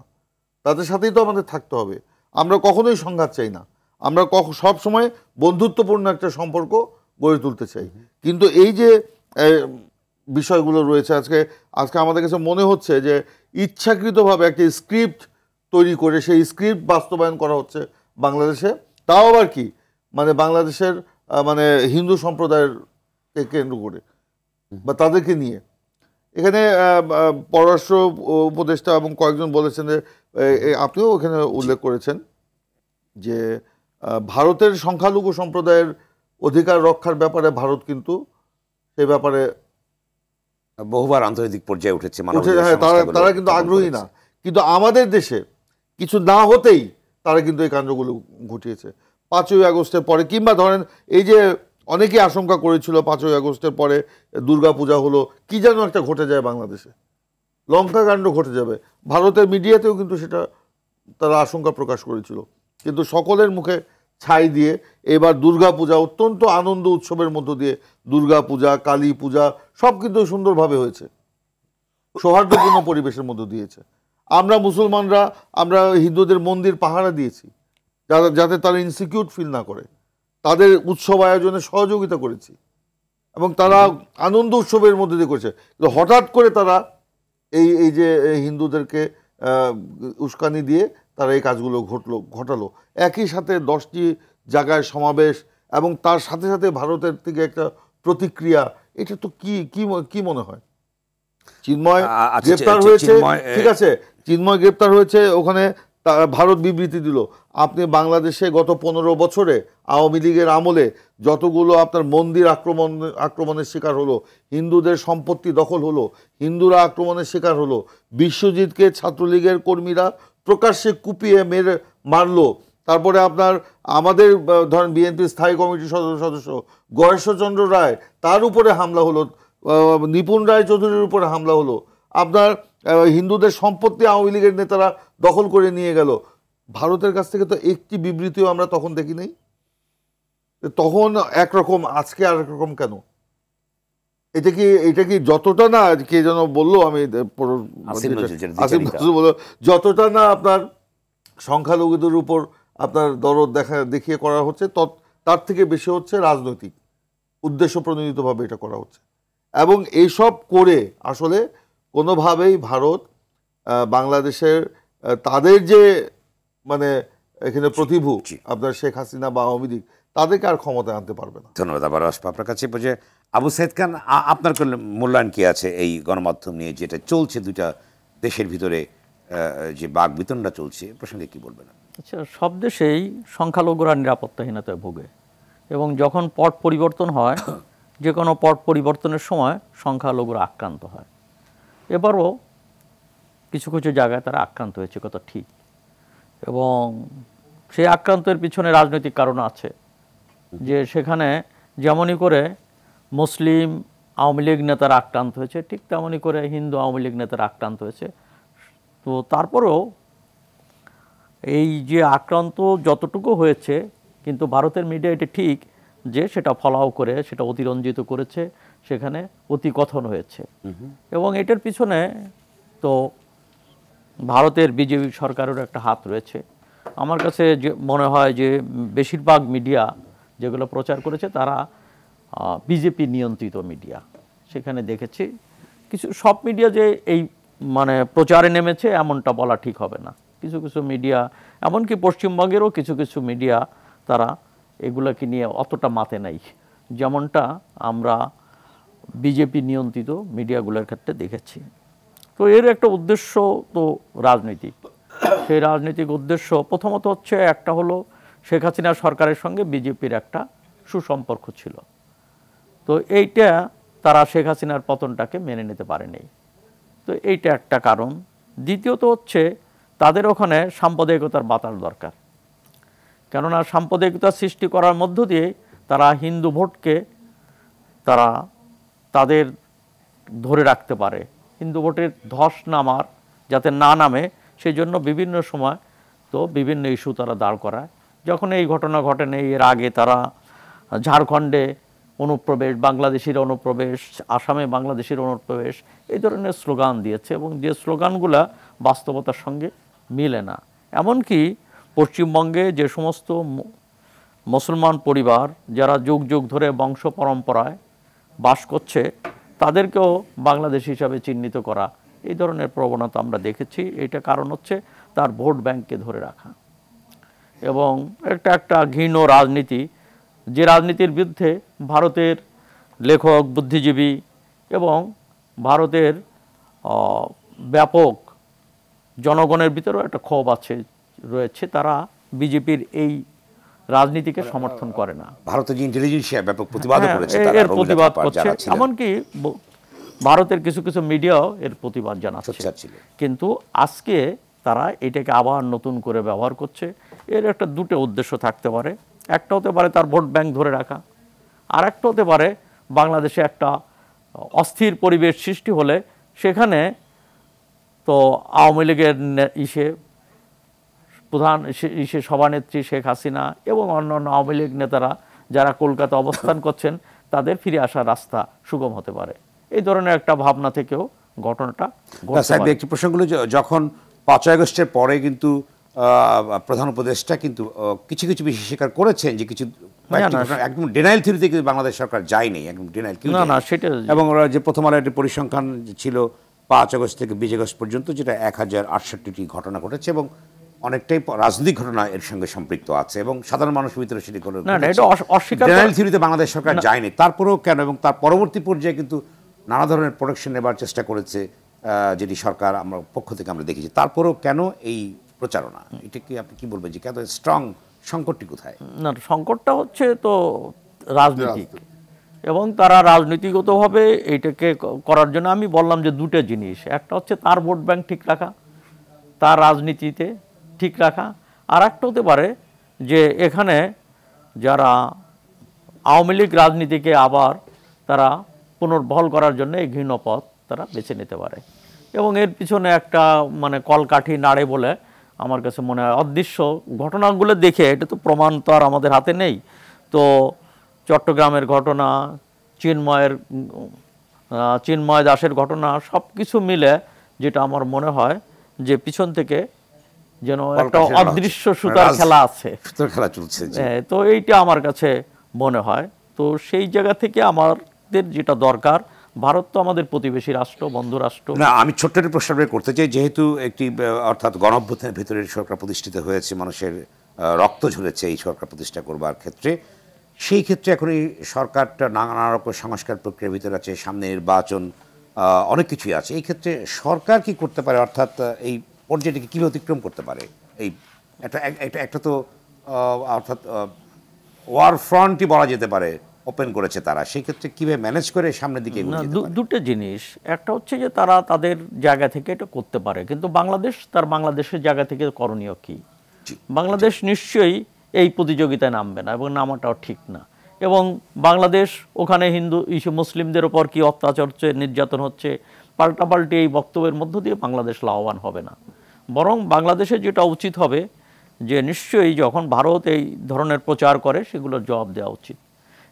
তাদের সাথেই তো আমাদের থাকতে হবে। আমরা কখনোই সংঘাত চাই না, আমরা সব সময় বন্ধুত্বপূর্ণ একটা সম্পর্ক গড়ে তুলতে চাই। কিন্তু এই যে বিষয়গুলো রয়েছে আজকে আজকে আমাদের কাছে মনে হচ্ছে যে ইচ্ছাকৃতভাবে একটা স্ক্রিপ্ট তৈরি করে সেই স্ক্রিপ্ট বাস্তবায়ন করা হচ্ছে বাংলাদেশে, তাও আবার কি মানে বাংলাদেশের মানে হিন্দু সম্প্রদায়কে কেন্দ্র করে বা তাদেরকে নিয়ে। এখানে পররাষ্ট্র উপদেষ্টা এবং কয়েকজন বলেছেন যে আপনিও এখানে উল্লেখ করেছেন যে ভারতের সংখ্যালঘু সম্প্রদায়ের অধিকার রক্ষার ব্যাপারে ভারত কিন্তু সেই ব্যাপারে বহুবার আন্তর্জাতিক পর্যায়ে উঠেছে, তারা কিন্তু আগ্রহী না। কিন্তু আমাদের দেশে কিছু না হতেই তারা কিন্তু এই কাণ্ডগুলো ঘটিয়েছে 5ই আগস্টের পরে। কিংবা ধরেন এই যে অনেকেই আশঙ্কা করেছিল 5ই আগস্টের পরে দুর্গাপূজা হলো, কি যেন একটা ঘটে যায় বাংলাদেশে, লঙ্কা কাণ্ড ঘটে যাবে। ভারতের মিডিয়াতেও কিন্তু সেটা তারা আশঙ্কা প্রকাশ করেছিল, কিন্তু সকলের মুখে ছাই দিয়ে এবার দুর্গাপূজা অত্যন্ত আনন্দ উৎসবের মধ্য দিয়ে দুর্গাপূজা, কালী পূজা সব কিন্তু সুন্দরভাবে হয়েছে, সৌহার্দ্যপূর্ণ পরিবেশের মধ্য দিয়েছে। আমরা মুসলমানরা আমরা হিন্দুদের মন্দির পাহারা দিয়েছি যাতে তারা ইনসিকিউর ফিল না করে, তাদের উৎসব আয়োজনে সহযোগিতা করেছি এবং তারা আনন্দ উৎসবের মধ্যে দিয়ে করেছে। কিন্তু হঠাৎ করে তারা এই যে হিন্দুদেরকে উস্কানি দিয়ে তারা এই কাজগুলো ঘটালো। একই সাথে 10টি জায়গায় সমাবেশ এবং তার সাথে সাথে ভারতের থেকে একটা প্রতিক্রিয়া, এটা তো কি মনে হয়? চিন্ময় গ্রেপ্তার হয়েছে, ঠিক আছে, চিন্ময় গ্রেপ্তার হয়েছে, ওখানে ভারত বিবৃতি দিল আপনি বাংলাদেশে গত 15 বছরে আওয়ামী লীগের আমলে যতগুলো আপনার মন্দির আক্রমণের শিকার হলো, হিন্দুদের সম্পত্তি দখল হলো, হিন্দুরা আক্রমণের শিকার হলো, বিশ্বজিৎকে ছাত্রলীগের কর্মীরা প্রকাশ্যে কুপিয়ে মারলো, তারপরে আপনার আমাদের ধরেন বিএনপির স্থায়ী কমিটির সদস্য গয়েশ্বরচন্দ্র রায় তার উপরে হামলা হলো, নিপুণ রায় চৌধুরীর উপরে হামলা হলো, আপনার হিন্দুদের সম্পত্তি আওয়ামী লীগের নেতারা দখল করে নিয়ে গেল। ভারতের কাছ থেকে তো একটি বিবৃতিও আমরা তখন দেখি নাই। তখন একরকম, আজকে আর একরকম কেন? এটা কি যতটা না, কে যেন বললো, আমি আসিম নজরুল বললো, যতটা না আপনার সংখ্যালঘুদের উপর আপনার দরদ দেখিয়ে করা হচ্ছে, তার থেকে বেশি হচ্ছে রাজনৈতিক উদ্দেশ্য প্রণোদিতভাবে এটা করা হচ্ছে। এবং এইসব করে আসলে কোনোভাবেই ভারত বাংলাদেশের তাদের যে মানে এখানে প্রতিভু আপনার শেখ হাসিনা বা আওয়ামী লীগ, তাদেরকে আর ক্ষমতায় আনতে পারবে না। ধন্যবাদ আবার আপনার কাছে। আবু সাইদ খান, আপনার মূল্যায়ন কি আছে এই গণমাধ্যম নিয়ে যেটা চলছে দুইটা দেশের ভিতরে, যে বাকবিতণ্ডা চলছে, প্রসঙ্গে কি বলবেন? আচ্ছা, সব দেশেই সংখ্যালঘুরা নিরাপত্তাহীনতায় ভোগে এবং যখন পট পরিবর্তন হয়, যে কোনো পট পরিবর্তনের সময় সংখ্যালঘুরা আক্রান্ত হয়। এবারও কিছু কিছু জায়গায় তারা আক্রান্ত হয়েছে, কথা ঠিক, এবং সেই আক্রান্তের পিছনে রাজনৈতিক কারণ আছে। যে সেখানে যেমনই করে মুসলিম আওয়ামী লীগ নেতারা আক্রান্ত হয়েছে, ঠিক তেমনই করে হিন্দু আওয়ামী লীগ নেতারা আক্রান্ত হয়েছে। তো তারপরেও এই যে আক্রান্ত যতটুকু হয়েছে, কিন্তু ভারতের মিডিয়া এটা ঠিক যে সেটা ফলাও করে সেটা অতিরঞ্জিত করেছে, সেখানে অতিকথন হয়েছে। এবং এটার পিছনে তো ভারতের বিজেপি সরকারের একটা হাত রয়েছে। আমার কাছে যে মনে হয় যে বেশিরভাগ মিডিয়া যেগুলো প্রচার করেছে তারা বিজেপি নিয়ন্ত্রিত মিডিয়া। সেখানে দেখেছি কিছু সব মিডিয়া যে এই মানে প্রচারে নেমেছে এমনটা বলা ঠিক হবে না। কিছু কিছু মিডিয়া, এমনকি পশ্চিমবঙ্গেরও কিছু কিছু মিডিয়া, তারা এগুলোকে নিয়ে অতটা মাতে নাই, যেমনটা আমরা বিজেপি নিয়ন্ত্রিত মিডিয়াগুলোর ক্ষেত্রে দেখেছি। তো এর একটা উদ্দেশ্য তো রাজনৈতিক। সেই রাজনৈতিক উদ্দেশ্য প্রথমত হচ্ছে, একটা হলো শেখ হাসিনা সরকারের সঙ্গে বিজেপির একটা সুসম্পর্ক ছিল, তো এইটা তারা শেখ হাসিনার পতনটাকে মেনে নিতে পারেনি, তো এইটা একটা কারণ। দ্বিতীয়ত হচ্ছে তাদের ওখানে সাম্প্রদায়িকতার বাতাস দরকার, কেননা সাম্প্রদায়িকতা সৃষ্টি করার মধ্য দিয়ে তারা হিন্দু ভোটকে তারা তাদের ধরে রাখতে পারে, হিন্দু ভোটের ধস নামার যাতে না নামে সেই জন্য বিভিন্ন সময় তো বিভিন্ন ইস্যু তারা দাঁড় করায়। যখন এই ঘটনা ঘটেনি, এর আগে তারা ঝাড়খণ্ডে অনুপ্রবেশ, বাংলাদেশির অনুপ্রবেশ, আসামে বাংলাদেশির অনুপ্রবেশ, এই ধরনের স্লোগান দিয়েছে এবং যে স্লোগানগুলা বাস্তবতার সঙ্গে মিলে না। এমনকি পশ্চিমবঙ্গে যে সমস্ত মুসলমান পরিবার যারা যুগ যুগ ধরে বংশ পরম্পরায় বাস করছে তাদেরকেও বাংলাদেশ হিসাবে চিহ্নিত করা, এই ধরনের প্রবণতা আমরা দেখেছি। এটা কারণ হচ্ছে তার ভোট ব্যাংককে ধরে রাখা এবং একটা ঘৃণ রাজনীতি, যে রাজনীতির বিরুদ্ধে ভারতের লেখক, বুদ্ধিজীবী এবং ভারতের ব্যাপক জনগণের ভিতরেও একটা ক্ষোভ রয়েছে। তারা বিজেপির এই রাজনীতিকে সমর্থন করে না। ভারতের যে ইন্টেলিজেন্সিয়া ব্যাপক প্রতিবাদ করেছে, এর প্রতিবাদ করছে, এমনকি ভারতের কিছু কিছু মিডিয়াও এর প্রতিবাদ জানাচ্ছে। কিন্তু আজকে তারা এটাকে আবার নতুন করে ব্যবহার করছে। এর একটা দুটো উদ্দেশ্য থাকতে পারে। একটা হতে পারে তার ভোট ব্যাংক ধরে রাখা, আর একটা হতে পারে বাংলাদেশে একটা অস্থির পরিবেশ সৃষ্টি হলে সেখানে তো আওয়ামী লীগের প্রধান সভানেত্রী শেখ হাসিনা এবং অন্যান্য আওয়ামী লীগ নেতারা যারা কলকাতা অবস্থান করছেন তাদের ফিরে আসার রাস্তা সুগম হতে পারে। এই ধরনের একটা ভাবনা থেকেও ঘটনাটা ঘটতে পারে। একটি প্রসঙ্গ যখন 5 আগস্টের পরে কিন্তু প্রধান উপদেষ্টা কিন্তু কিছু কিছু বিষয় স্বীকার করেছেন যে কিছু একদম ডেনাইল থিওরিতে কিন্তু বাংলাদেশ সরকার যায়নি, একদম ডেনাইল সেটা। এবং ওরা যে প্রথম আলো একটি পরিসংখ্যান ছিল 5 আগস্ট থেকে 20 আগস্ট পর্যন্ত, যেটা 1068টি ঘটনা ঘটেছে এবং অনেকটাই রাজনৈতিক ঘটনা এর সঙ্গে সম্পৃক্ত আছে এবং সাধারণ মানুষের ভিতরে সেটি করে ডেনাইল থিওরিতে বাংলাদেশ সরকার যায়নি। তারপরেও কেন, এবং তার পরবর্তী পর্যায়ে কিন্তু নানা ধরনের প্রোটেকশন নেবার চেষ্টা করেছে যেটি সরকার আমরা পক্ষ থেকে আমরা দেখেছি, তারপরেও কেন এই প্রচারণা? এটা কি আপনি কি বলবেন যে কেন স্ট্রং সংকটটি কোথায়? না, সংকটটা হচ্ছে তো রাজনৈতিক, এবং তারা রাজনীতিগতভাবে এইটাকে করার জন্য আমি বললাম যে দুটো জিনিস। একটা হচ্ছে তার ভোট ব্যাংক ঠিক রাখা, তার রাজনীতিতে ঠিক রাখা, আর একটা হতে পারে যে এখানে যারা আওয়ামী লীগ রাজনীতিকে আবার তারা পুনর্বহাল করার জন্য এই ঘৃণ্য পথ তারা বেছে নিতে পারে। এবং এর পিছনে একটা কলকাঠি নাড়ে বলে আমার কাছে মনে হয়। অদৃশ্য ঘটনাগুলো দেখে, এটা তো প্রমাণ তো আর আমাদের হাতে নেই, তো চট্টগ্রামের ঘটনা, চিন্ময় দাসের ঘটনা, সব কিছু মিলে যেটা আমার মনে হয় যে পিছন থেকে যেন একটা অদৃশ্য সুতার খেলা আছে, খেলা চলছে। তো এইটা আমার কাছে মনে হয়। তো সেই জায়গা থেকে আমাদের যেটা দরকার, ভারত তো আমাদের প্রতিবেশী রাষ্ট্র, বন্ধু রাষ্ট্র। না, আমি ছোট্ট একটি প্রশ্ন করতে চাই। যেহেতু একটি অর্থাৎ গণঅভ্যুত্থানের ভিতরে সরকার প্রতিষ্ঠিত হয়েছে, মানুষের রক্ত ঝরেছে এই সরকার প্রতিষ্ঠা করবার ক্ষেত্রে, সেই ক্ষেত্রে এখন এই সরকারটা নানা রকম সংস্কার প্রক্রিয়ার ভিতরে আছে, সামনে নির্বাচন, অনেক কিছুই আছে। এই ক্ষেত্রে সরকার কি করতে পারে, অর্থাৎ এই পর্যায়টিকে কীভাবে অতিক্রম করতে পারে? এই একটা তো অর্থাৎ ওয়ার ফ্রন্টই বলা যেতে পারে ওপেন করেছে তারা, সেই ক্ষেত্রে কীভাবে ম্যানেজ করে সামনের দিকে? দুটো জিনিস। একটা হচ্ছে যে তারা তাদের জায়গা থেকে এটা করতে পারে, কিন্তু বাংলাদেশ তার বাংলাদেশের জায়গা থেকে করণীয় কি? বাংলাদেশ নিশ্চয়ই এই প্রতিযোগিতায় নামবে না, এবং নামাটাও ঠিক না। এবং বাংলাদেশ ওখানে মুসলিমদের ওপর কি অত্যাচার হচ্ছে, নির্যাতন হচ্ছে, পাল্টাপাল্টি এই বক্তব্যের মধ্য দিয়ে বাংলাদেশ লাভবান হবে না। বরং বাংলাদেশের যেটা উচিত হবে যে নিশ্চয়ই যখন ভারত এই ধরনের প্রচার করে সেগুলোর জবাব দেওয়া উচিত,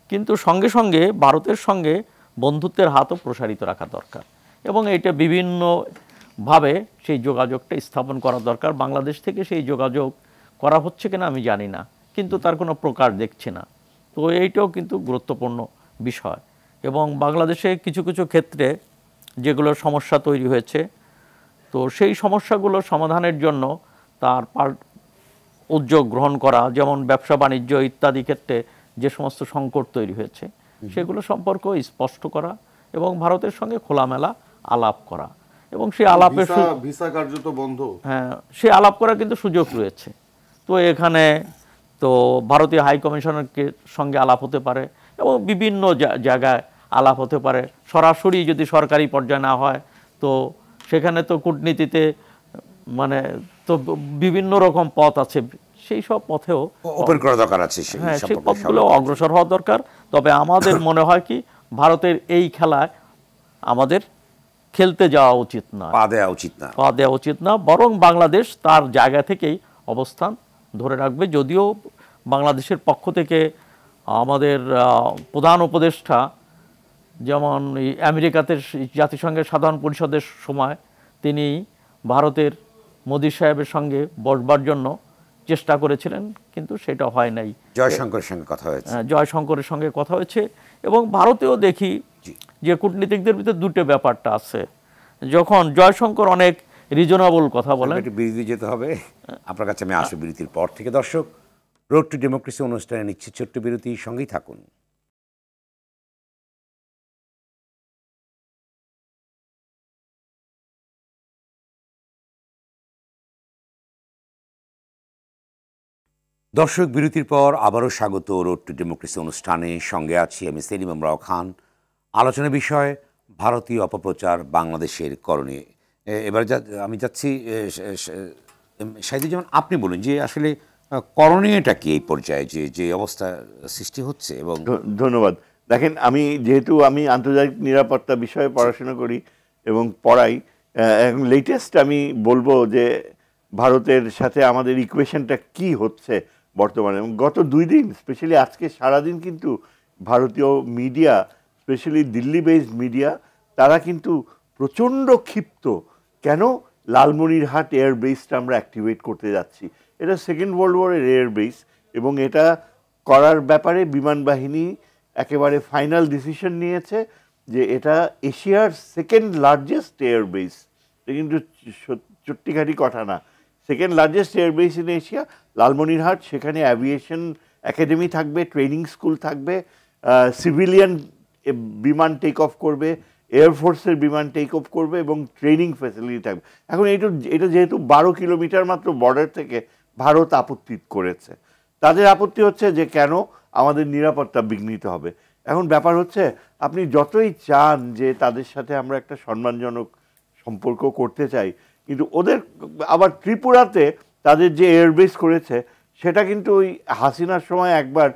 কিন্তু সঙ্গে সঙ্গে ভারতের সঙ্গে বন্ধুত্বের হাতও প্রসারিত রাখা দরকার, এবং এইটা বিভিন্নভাবে সেই যোগাযোগটা স্থাপন করা দরকার। বাংলাদেশ থেকে সেই যোগাযোগ করা হচ্ছে কিনা আমি জানি না, কিন্তু তার কোনো প্রকার দেখছি না। তো এইটাও কিন্তু গুরুত্বপূর্ণ বিষয়। এবং বাংলাদেশে কিছু কিছু ক্ষেত্রে যেগুলো সমস্যা তৈরি হয়েছে, তো সেই সমস্যাগুলো সমাধানের জন্য তার উদ্যোগ গ্রহণ করা, যেমন ব্যবসা বাণিজ্য ইত্যাদি ক্ষেত্রে যে সমস্ত সংকট তৈরি হয়েছে সেগুলো সম্পর্কে স্পষ্ট করা এবং ভারতের সঙ্গে খোলামেলা আলাপ করা, এবং সেই আলাপের ভিসা কার্যত বন্ধ, হ্যাঁ, সেই আলাপ করার কিন্তু সুযোগ রয়েছে। তো এখানে তো ভারতীয় হাই কমিশনের সঙ্গে আলাপ হতে পারে, এবং বিভিন্ন জায়গায় আলাপ হতে পারে। সরাসরি যদি সরকারি পর্যায়ে না হয়, তো সেখানে তো কূটনীতিতে তো বিভিন্ন রকম পথ আছে, সেই সব পথেও ওপেন করা দরকার আছে, হ্যাঁ, সেই পথগুলো অগ্রসর হওয়া দরকার। তবে আমাদের মনে হয় কি, ভারতের এই খেলায় আমাদের খেলতে যাওয়া উচিত না, পা দেওয়া উচিত না, বরং বাংলাদেশ তার জায়গা থেকেই অবস্থান ধরে রাখবে। যদিও বাংলাদেশের পক্ষ থেকে আমাদের প্রধান উপদেষ্টা, যেমন আমেরিকাতে জাতিসংঘের সাধারণ পরিষদের সময় তিনি ভারতের মোদি সাহেবের সঙ্গে বসবার জন্য চেষ্টা করেছিলেন, কিন্তু সেটা হয় নাই। জয়শঙ্করের সঙ্গে কথা হয়েছে, জয়শঙ্করের সঙ্গে কথা হয়েছে। এবং ভারতেও দেখি যে কূটনীতিকদের ভিতরে দুটো ব্যাপারটা আছে। যখন জয়শঙ্কর অনেক রিজনেবল কথা বলেন, একটু বিরতি যেতে হবে আপনার কাছে, আমি আসবো বিরতির পর থেকে। দর্শক, রোড টু ডেমোক্রেসি অনুষ্ঠানে নিচ্ছি ছোট্ট বিরতি, সঙ্গেই থাকুন। দর্শক, বিরতির পর আবারও স্বাগত রোড টু ডেমোক্রেসি অনুষ্ঠানে। সঙ্গে আছি আমি সেলিম আমরাও খান। আলোচনার বিষয় ভারতীয় অপপ্রচার বাংলাদেশের করণীয়। এবার আমি যাচ্ছি যেমন আপনি বলুন যে আসলে করণীয়টা কি এই পর্যায়ে, যে অবস্থা সৃষ্টি হচ্ছে। এবং ধন্যবাদ। দেখেন, যেহেতু আমি আন্তর্জাতিক নিরাপত্তা বিষয়ে পড়াশোনা করি এবং পড়াই, এখন লেটেস্ট আমি বলবো যে ভারতের সাথে আমাদের ইকুয়েশনটা কি হচ্ছে বর্তমানে। এবং গত 2 দিন, স্পেশালি আজকে সারাদিন কিন্তু ভারতীয় media, specially Delhi based media, তারা কিন্তু প্রচণ্ড ক্ষিপ্ত। কেন? লালমনিরহাট এয়ার বেসটা আমরা অ্যাক্টিভেট করতে যাচ্ছি। এটা সেকেন্ড ওয়ার্ল্ড ওয়ারের এয়ার বেস, এবং এটা করার ব্যাপারে বিমান বাহিনী একেবারে ফাইনাল ডিসিশন নিয়েছে যে এটা এশিয়ার সেকেন্ড লার্জেস্ট এয়ার বেস। এটা কিন্তু চট্টিঘাটি কথা না, second largest air base in Asia, Lalmonirhat. সেখানে অ্যাভিয়েশন একাডেমি থাকবে, ট্রেনিং স্কুল থাকবে, সিভিলিয়ান বিমান টেক অফ করবে, এয়ারফোর্সের বিমান টেক অফ করবে, এবং ট্রেনিং ফ্যাসিলিটি থাকবে। এখন এটা যেহেতু 12 কিলোমিটার মাত্র বর্ডার থেকে, ভারত আপত্তি করেছে। তাদের আপত্তি হচ্ছে যে কেন আমাদের নিরাপত্তা বিঘ্নিত হবে। এখন ব্যাপার হচ্ছে, আপনি যতই চান যে তাদের সাথে আমরা একটা সম্মানজনক সম্পর্ক করতে চাই, কিন্তু ওদের আবার ত্রিপুরাতে তাদের যে এয়ারবেস করেছে, সেটা কিন্তু ওই হাসিনার সময় একবার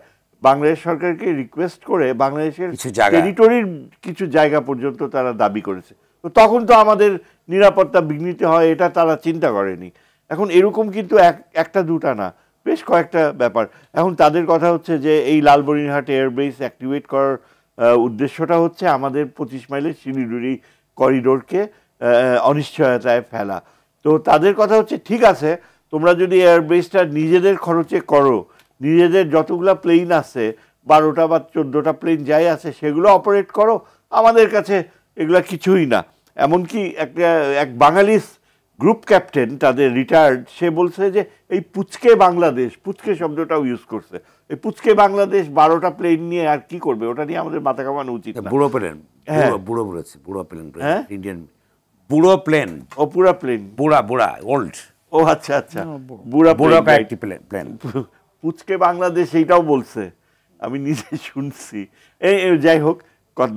বাংলাদেশ সরকারকে রিকোয়েস্ট করে বাংলাদেশের টেরিটরির কিছু জায়গা পর্যন্ত তারা দাবি করেছে। তো তখন তো আমাদের নিরাপত্তা বিঘ্নিত হয়, এটা তারা চিন্তা করেনি। এখন এরকম কিন্তু একটা দুটা না, বেশ কয়েকটা ব্যাপার। এখন তাদের কথা হচ্ছে যে এই লালমনিরহাট এয়ারবেস অ্যাক্টিভেট করার উদ্দেশ্যটা হচ্ছে আমাদের 25 মাইলের শিলিগুড়ি করিডোরকে অনিশ্চয়তায় ফেলা। তো তাদের কথা হচ্ছে, ঠিক আছে, তোমরা যদি এয়ারবেসটা নিজেদের খরচে করো, নিজেদের যতগুলো প্লেন আছে, 12টা বা 14টা প্লেন যাই আছে, সেগুলো অপারেট করো, আমাদের কাছে এগুলো কিছুই না। এমনকি এক বাঙালি গ্রুপ ক্যাপ্টেন, তাদের রিটায়ার্ড, সে বলছে যে এই পুচকে বাংলাদেশ, পুচকে শব্দটাও ইউজ করছে, এই পুচকে বাংলাদেশ 12টা প্লেন নিয়ে আর কি করবে, ওটা নিয়ে আমাদের মাথা কামানো উচিত না। বুড়ো প্লেন, বুড়ো বলেছে, বুড়ো প্লেন, ইন্ডিয়ান বুড়ো প্লেন, ও পুরা প্লেন, বুড়া ওল্ড, ও আচ্ছা আচ্ছা, বুড়া কয়েকটি প্লেন, পুচকে বাংলাদেশ, এইটাও বলছে, আমি নিজে শুনছি। যাই হোক,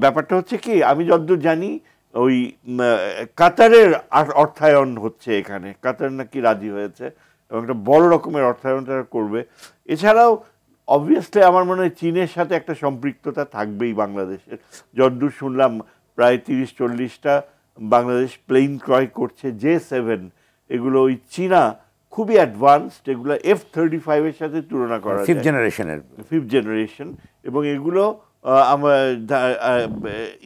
ব্যাপারটা হচ্ছে কি, আমি যতদূর জানি ওই কাতারের অর্থায়ন হচ্ছে এখানে, কাতার নাকি রাজি হয়েছে এবং একটা বড় রকমের অর্থায়ন তারা করবে। এছাড়াও অবভিয়াসলি আমার মনে হয় চীনের সাথে একটা সম্পৃক্ততা থাকবেই বাংলাদেশের। যতদূর শুনলাম প্রায় 30-40টা বাংলাদেশ প্লেন ক্রয় করছে, J7, এগুলো ওই চীনা খুবই অ্যাডভান্সড, এগুলো F-35 এর সাথে তুলনা করা যায়, ফিফথ জেনারেশন। এবং এগুলো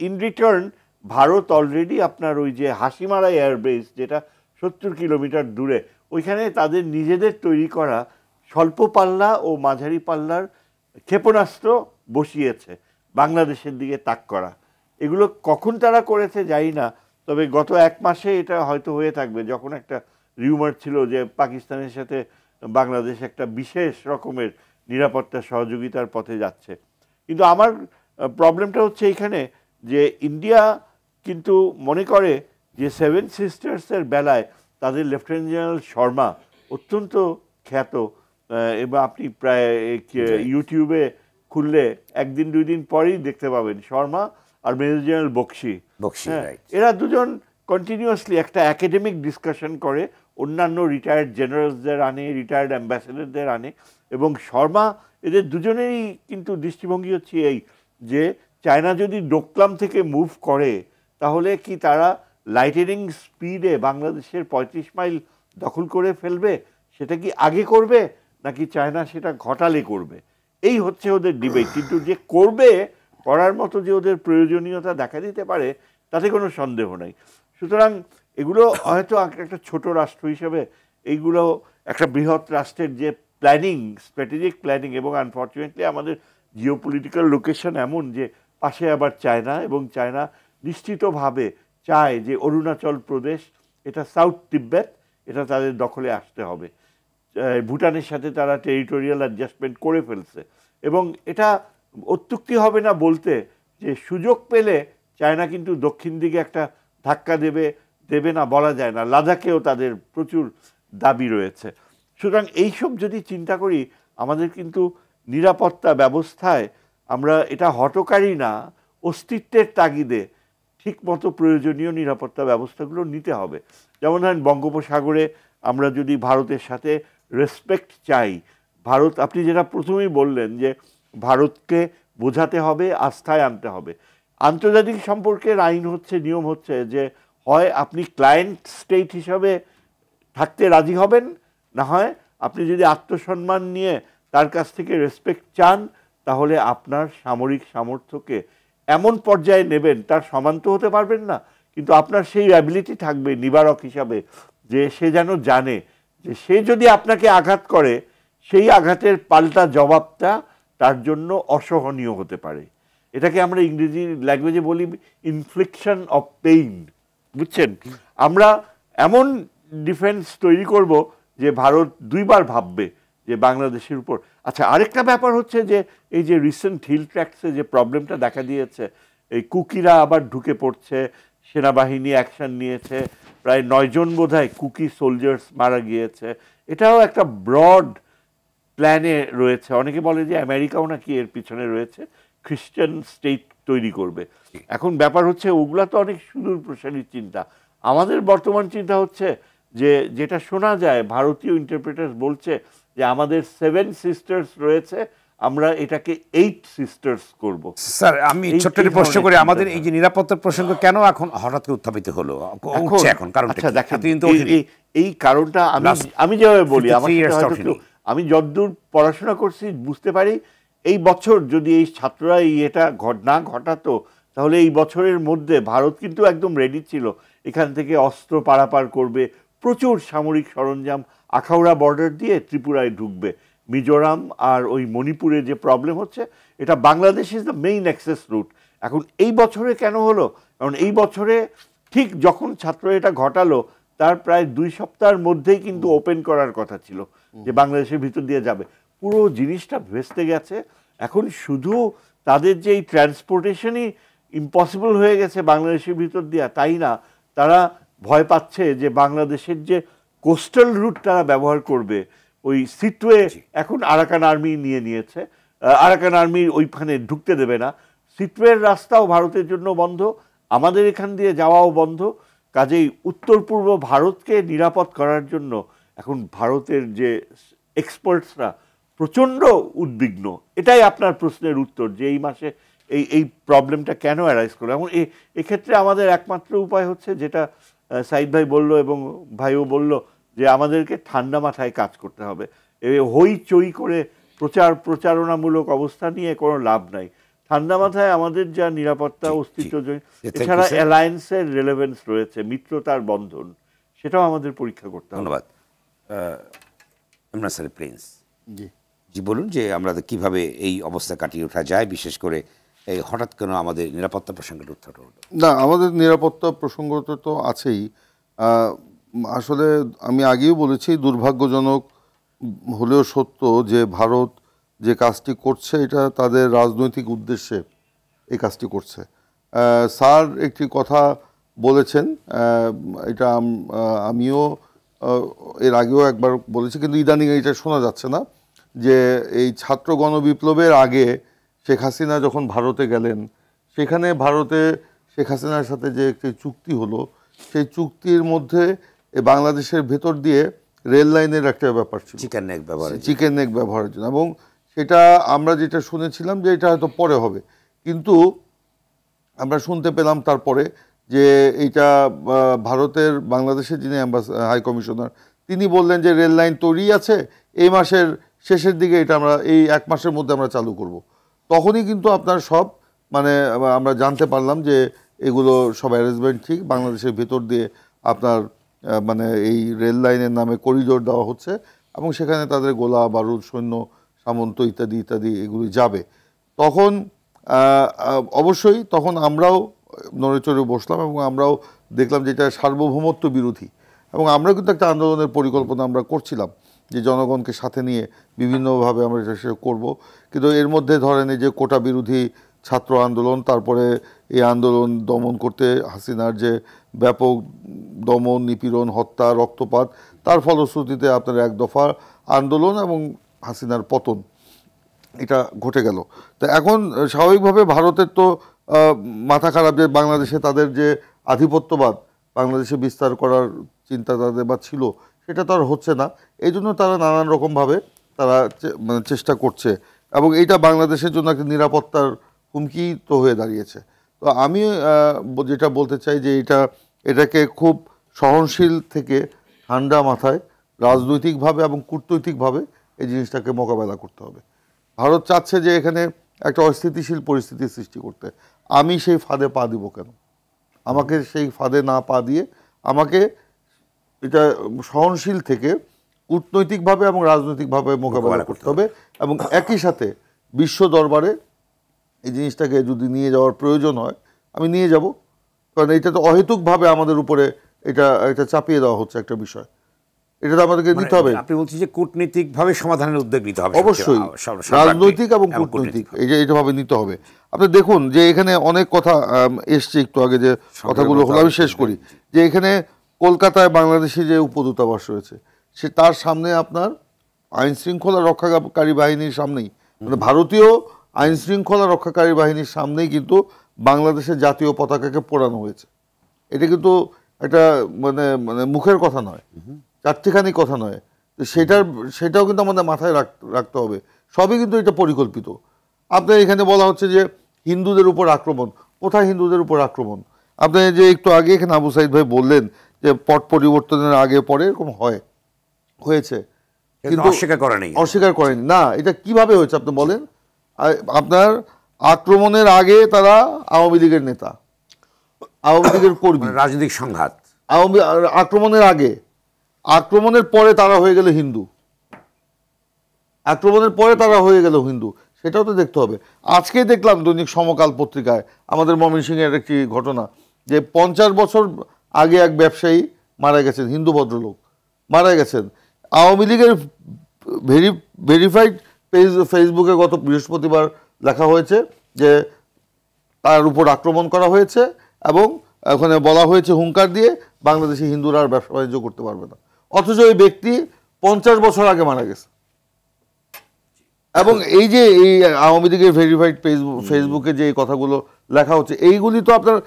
ইন রিটার্ন ভারত অলরেডি আপনার ওই যে হাসিমারা এয়ারবেস, যেটা 70 কিলোমিটার দূরে, ওইখানে তাদের নিজেদের তৈরি করা স্বল্প পাল্লা ও মাঝারি পাল্লার ক্ষেপণাস্ত্র বসিয়েছে বাংলাদেশের দিকে তাক করা। এগুলো কখন তারা করেছে জানি না, তবে গত 1 মাসে এটা হয়তো হয়ে থাকবে, যখন একটা রিউমার ছিল যে পাকিস্তানের সাথে বাংলাদেশ একটা বিশেষ রকমের নিরাপত্তা সহযোগিতার পথে যাচ্ছে। কিন্তু আমার প্রবলেমটা হচ্ছে এইখানে যে ইন্ডিয়া কিন্তু মনে করে যে 7 সিস্টার্সের বেলায় তাদের লেফটেন্যান্ট জেনারেল শর্মা অত্যন্ত খ্যাত, এবং আপনি প্রায় ইউটিউবে খুললে 1 দিন 2 দিন পরেই দেখতে পাবেন শর্মা আর মেজর জেনারেল বক্সি, এরা দুজন কন্টিনিউয়াসলি একটা একাডেমিক ডিসকাশন করে, অন্যান্য রিটায়ার্ড জেনারেলসদের আনে, রিটায়ার্ড অ্যাম্বাসেডারদের আনে, এবং শর্মা, এদের দুজনেরই কিন্তু দৃষ্টিভঙ্গি হচ্ছে এই যে চায়না যদি ডোকলাম থেকে মুভ করে, তাহলে কি তারা লাইটেনিং স্পিডে বাংলাদেশের 35 মাইল দখল করে ফেলবে, সেটা কি আগে করবে নাকি চায়না সেটা ঘটালে করবে, এই হচ্ছে ওদের ডিবেট। কিন্তু যে করবে, করার মতো যে ওদের প্রয়োজনীয়তা দেখা দিতে পারে, তাতে কোনো সন্দেহ নাই। সুতরাং এগুলো হয়তো একটা ছোট রাষ্ট্র হিসেবে এইগুলো একটা বৃহৎ রাষ্ট্রের যে প্ল্যানিং, স্ট্র্যাটেজিক প্ল্যানিং, এবং আনফর্চুনেটলি আমাদের জিওপলিটিক্যাল লোকেশন এমন যে পাশে আবার চায়না, এবং চায়না নিশ্চিতভাবে চায় যে অরুণাচল প্রদেশ, এটা সাউথ তিব্বত, এটা তাদের দখলে আসতে হবে। ভুটানের সাথে তারা টেরিটোরিয়াল অ্যাডজাস্টমেন্ট করে ফেলছে, এবং এটা অত্যুক্তি হবে না বলতে যে সুযোগ পেলে চায়না কিন্তু দক্ষিণ দিকে একটা ধাক্কা দেবে না বলা যায় না। লাদাখেও তাদের প্রচুর দাবি রয়েছে। সুতরাং এইসব যদি চিন্তা করি, আমাদের কিন্তু নিরাপত্তা ব্যবস্থায় আমরা এটা হঠকারী না, অস্তিত্বের তাগিদে ঠিকমতো প্রয়োজনীয় নিরাপত্তা ব্যবস্থাগুলো নিতে হবে। যেমন ধরেন বঙ্গোপসাগরে আমরা যদি ভারতের সাথে রেসপেক্ট চাই, ভারত, আপনি যেটা প্রথমেই বললেন যে ভারতকে বোঝাতে হবে, আস্থায় আনতে হবে। আন্তর্জাতিক সম্পর্কের আইন হচ্ছে, নিয়ম হচ্ছে যে হয় আপনি ক্লায়েন্ট স্টেট হিসাবে থাকতে রাজি হবেন, না হয় আপনি যদি আত্মসম্মান নিয়ে তার কাছ থেকে রেসপেক্ট চান, তাহলে আপনার সামরিক সামর্থ্যকে এমন পর্যায়ে নেবেন, তার সমান তো হতে পারবেন না, কিন্তু আপনার সেই অ্যাবিলিটি থাকবে নিবারক হিসাবে, যে সে যেন জানে যে সে যদি আপনাকে আঘাত করে, সেই আঘাতের পাল্টা জবাবটা তার জন্য অসহনীয় হতে পারে। এটাকে আমরা ইংরেজি ল্যাঙ্গুয়েজে বলি ইনফ্লিকশন অফ পেইন, বুঝছেন? আমরা এমন ডিফেন্স তৈরি করব যে ভারত দুইবার ভাববে যে বাংলাদেশের উপর। আচ্ছা, আরেকটা ব্যাপার হচ্ছে যে এই যে রিসেন্ট হিল ট্র্যাক্সে যে প্রবলেমটা দেখা দিয়েছে, এই কুকিরা আবার ঢুকে পড়ছে, সেনাবাহিনী অ্যাকশন নিয়েছে, প্রায় 9 জন বোধহয় কুকি সোলজার্স মারা গিয়েছে। এটাও একটা ব্রড প্ল্যানে রয়েছে। অনেকে বলে যে আমেরিকাও নাকি এর পিছনে রয়েছে, খ্রিস্টান স্টেট তৈরি করবে। এখন ব্যাপার হচ্ছে ওগুলা তো অনেক সুদূর প্রসারী চিন্তা। আমাদের বর্তমান চিন্তা হচ্ছে যে যেটা শোনা যায়, ভারতীয় ইন্টারপ্রেটার্স বলছে যে আমাদের 7 সিস্টার্স রয়েছে, আমরা এটাকে 8 সিস্টার্স করব। স্যার, আমি ছোট্ট একটা প্রশ্ন করি, আমাদের এই যে নিরাপত্তার প্রসঙ্গ কেন এখন হঠাৎ করে উত্থাপিত হলো? এখন কারণ আচ্ছা দেখেন, এই কারণটা আমি যেভাবে বলি, আমি যতদূর পড়াশোনা করছি বুঝতে পারি, এই বছর যদি এই ছাত্ররা এটা না ঘটাতো, তাহলে এই বছরের মধ্যে ভারত কিন্তু একদম রেডি ছিল, এখান থেকে অস্ত্র পারাপার করবে, প্রচুর সামরিক সরঞ্জাম আখাউড়া বর্ডার দিয়ে ত্রিপুরায় ঢুকবে। মিজোরাম আর ওই মণিপুরে যে প্রবলেম হচ্ছে, এটা Bangladesh is the main access route. এখন এই বছরে কেন হলো? কারণ এই বছরে ঠিক যখন ছাত্র এটা ঘটালো, তার প্রায় 2 সপ্তাহের মধ্যেই কিন্তু ওপেন করার কথা ছিল, যে বাংলাদেশের ভিতর দিয়ে যাবে। পুরো জিনিসটা ভেস্তে গেছে। এখন শুধু তাদের যে এই ট্রান্সপোর্টেশনই ইম্পসিবল হয়ে গেছে বাংলাদেশের ভিতর দিয়ে, তাই না, তারা ভয় পাচ্ছে যে বাংলাদেশের যে কোস্টাল রুট তারা ব্যবহার করবে, ওই সিটওয়ে এখন আরাকান আর্মি নিয়েছে, আরাকান আর্মি ওইখানে ঢুকতে দেবে না। সিটওয়ের রাস্তাও ভারতের জন্য বন্ধ, আমাদের এখান দিয়ে যাওয়াও বন্ধ। কাজেই উত্তর পূর্ব ভারতকে নিরাপদ করার জন্য এখন ভারতের যে এক্সপার্টসরা প্রচণ্ড উদ্বিগ্ন। এটাই আপনার প্রশ্নের উত্তর, যে এই মাসে এই প্রবলেমটা কেন অ্যারাইজ করলো। এখন এক্ষেত্রে আমাদের একমাত্র উপায় হচ্ছে, যেটা সাইদ ভাই বলল এবং ভাইও বলল, যে আমাদেরকে ঠান্ডা মাথায় কাজ করতে হবে। হইচই করে প্রচারণামূলক অবস্থা নিয়ে কোনো লাভ নাই। ঠান্ডা মাথায় আমাদের যা নিরাপত্তা অস্তিত্ব, এছাড়া অ্যালায়েন্সের রেলেভেন্স রয়েছে, মিত্রতার বন্ধন, সেটাও আমাদের পরীক্ষা করতে হবে। ধন্যবাদ। স্যার প্রিন্স জি বলুন, যে আমরা কিভাবে এই অবস্থা কাটিয়ে ওঠা যায়, বিশেষ করে এই হঠাৎ কেন আমাদের নিরাপত্তা প্রসঙ্গের উত্তর হলো? না, আমাদের নিরাপত্তা প্রসঙ্গ তো আছেই। আসলে আমি আগেও বলেছি, দুর্ভাগ্যজনক হলেও সত্য যে ভারত যে কাজটি করছে, এটা তাদের রাজনৈতিক উদ্দেশ্যে এই কাজটি করছে। স্যার একটি কথা বলেছেন, এটা আমিও এর আগেও একবার বলেছি, কিন্তু ইদানিং এটা শোনা যাচ্ছে না, যে এই ছাত্র গণবিপ্লবের আগে শেখ হাসিনা যখন ভারতে গেলেন, সেখানে ভারতে শেখ হাসিনার সাথে যে একটি চুক্তি হলো, সেই চুক্তির মধ্যে বাংলাদেশের ভেতর দিয়ে রেল লাইনের একটা ব্যাপার ছিল, চিকেন নেক ব্যবহারের জন্য। এবং সেটা আমরা যেটা শুনেছিলাম যে এটা হয়তো পরে হবে, কিন্তু আমরা শুনতে পেলাম তারপরে যে এইটা ভারতের বাংলাদেশের যিনি হাই কমিশনার, তিনি বললেন যে রেল লাইন তৈরি আছে, এই মাসের শেষের দিকে এটা আমরা এই 1 মাসের মধ্যে আমরা চালু করব। তখনই কিন্তু আপনার সব আমরা জানতে পারলাম যে এগুলো সব অ্যারেঞ্জমেন্ট ঠিক, বাংলাদেশের ভেতর দিয়ে আপনার মানে এই রেল লাইনের নামে করিডোর দেওয়া হচ্ছে এবং সেখানে তাদের গোলা বারুদ সৈন্য সামন্ত ইত্যাদি ইত্যাদি এগুলি যাবে। তখন অবশ্যই তখন আমরাও নড়ে চড়ে বসলাম এবং আমরাও দেখলাম যে এটা সার্বভৌমত্ব বিরোধী, এবং আমরাও কিন্তু একটা আন্দোলনের পরিকল্পনা আমরা করছিলাম যে জনগণকে সাথে নিয়ে বিভিন্নভাবে আমরা এটা সে করবো। কিন্তু এর মধ্যে ধরেন এই যে কোটা বিরোধী ছাত্র আন্দোলন, তারপরে এই আন্দোলন দমন করতে হাসিনার যে ব্যাপক দমন নিপীড়ন হত্যা রক্তপাত, তার ফলশ্রুতিতে আপনার এক দফা আন্দোলন এবং হাসিনার পতন এটা ঘটে গেল। তো এখন স্বাভাবিকভাবে ভারতের তো মাথা খারাপ যে বাংলাদেশে তাদের যে আধিপত্যবাদ বাংলাদেশে বিস্তার করার চিন্তা তাদের বা ছিল সেটা তো আর হচ্ছে না, এই জন্য তারা নানান রকমভাবে তারা মানে চেষ্টা করছে এবং এইটা বাংলাদেশের জন্য একটা নিরাপত্তার হুমকি তো হয়ে দাঁড়িয়েছে। তো আমি যেটা বলতে চাই যে এটাকে খুব সহনশীল থেকে ঠান্ডা মাথায় রাজনৈতিকভাবে এবং কূটনৈতিকভাবে এই জিনিসটাকে মোকাবেলা করতে হবে। ভারত চাচ্ছে যে এখানে একটা অস্থিতিশীল পরিস্থিতির সৃষ্টি করতে, আমি সেই ফাঁদে পা দিব কেন? আমাকে সেই ফাঁদে না পা দিয়ে আমাকে এটা সহনশীল থেকে কূটনৈতিকভাবে এবং রাজনৈতিকভাবে মোকাবেলা করতে হবে এবং একই সাথে বিশ্ব দরবারে এই জিনিসটাকে যদি নিয়ে যাওয়ার প্রয়োজন হয় আমি নিয়ে যাব, কারণ এটা তো অহেতুকভাবে আমাদের উপরে এটা চাপিয়ে দেওয়া হচ্ছে একটা বিষয়, এটা তো আমাদেরকে নিতে হবে। আপনি বলছেন যে কূটনীতিকভাবে সমাধানের উদ্যোগ নিতে হবে, অবশ্যই রাজনৈতিক এবং কূটনৈতিক এইভাবে নিতে হবে। আপনি দেখুন যে এখানে অনেক কথা এসছে একটু আগে, যে কথাগুলো হলো আমি শেষ করি, যে এখানে কলকাতায় বাংলাদেশি যে উপদূতাবাস রয়েছে সে তার সামনে আপনার আইন শৃঙ্খলা রক্ষাকারী বাহিনীর সামনেই, মানে ভারতীয় আইন শৃঙ্খলা রক্ষাকারী বাহিনীর সামনেই কিন্তু বাংলাদেশের জাতীয় পতাকাকে পোড়ানো হয়েছে। এটা কিন্তু একটা মানে মানে মুখের কথা নয়, চারটিখানি কথা নয়, তো সেটাও কিন্তু আমাদের মাথায় রাখতে হবে। সবই কিন্তু এটা পরিকল্পিত। আপনার এখানে বলা হচ্ছে যে হিন্দুদের উপর আক্রমণ, কোথায় হিন্দুদের উপর আক্রমণ? আপনি যে একটু আগে এখানে আবু সাইদ ভাই বললেন যে পট পরিবর্তনের আগে পরে এরকম হয়েছে, কিন্তু অস্বীকার করেনি না। এটা কিভাবে হয়েছে আপনি বলেন? আপনার আক্রমণের আগে তারা আওয়ামী লীগের নেতা, আওয়ামী লীগের কর্মী, রাজনৈতিক সংঘাত। আক্রমণের আগে, আক্রমণের পরে তারা হয়ে গেল হিন্দু, আক্রমণের পরে তারা হয়ে গেল হিন্দু, সেটাও তো দেখতে হবে। আজকে দেখলাম দৈনিক সমকাল পত্রিকায় আমাদের ময়মনসিংহের একটি ঘটনা, যে 50 বছর আগে এক ব্যবসায়ী মারা গেছেন, হিন্দু ভদ্রলোক মারা গেছেন। আওয়ামী লীগের ভেরিফাইড ফেসবুকে গত বৃহস্পতিবার লেখা হয়েছে যে তার উপর আক্রমণ করা হয়েছে এবং ওখানে বলা হয়েছে হুঙ্কার দিয়ে বাংলাদেশি হিন্দুরা আর ব্যবসা বাণিজ্য করতে পারবে না, অথচ এই ব্যক্তি 50 বছর আগে মারা গেছে। এবং এই যে এই আওয়ামী লীগের ভেরিফাইড ফেসবুকে যে কথাগুলো লেখা হচ্ছে এইগুলি তো আপনার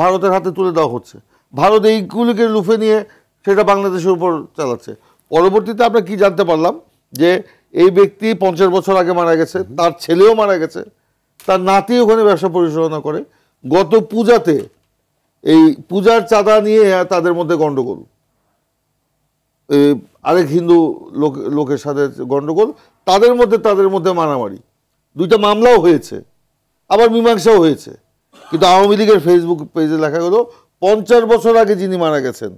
ভারতের হাতে তুলে দেওয়া হচ্ছে, ভারত এইগুলিকে লুফে নিয়ে সেটা বাংলাদেশের উপর চালাচ্ছে। পরবর্তীতে আমরা কি জানতে পারলাম যে এই ব্যক্তি 50 বছর আগে মারা গেছে, তার ছেলেও মারা গেছে, তার নাতি ওখানে ব্যবসা পরিচালনা করে। গত পূজাতে এই পূজার চাঁদা নিয়ে তাদের মধ্যে গন্ডগোল, আরেক হিন্দু লোকের সাথে গন্ডগোল, তাদের মধ্যে মারামারি, 2টা মামলাও হয়েছে, আবার মীমাংসাও হয়েছে। কিন্তু আওয়ামী লীগের ফেসবুক পেজে লেখা গেল 50 বছর আগে যিনি মারা গেছেন,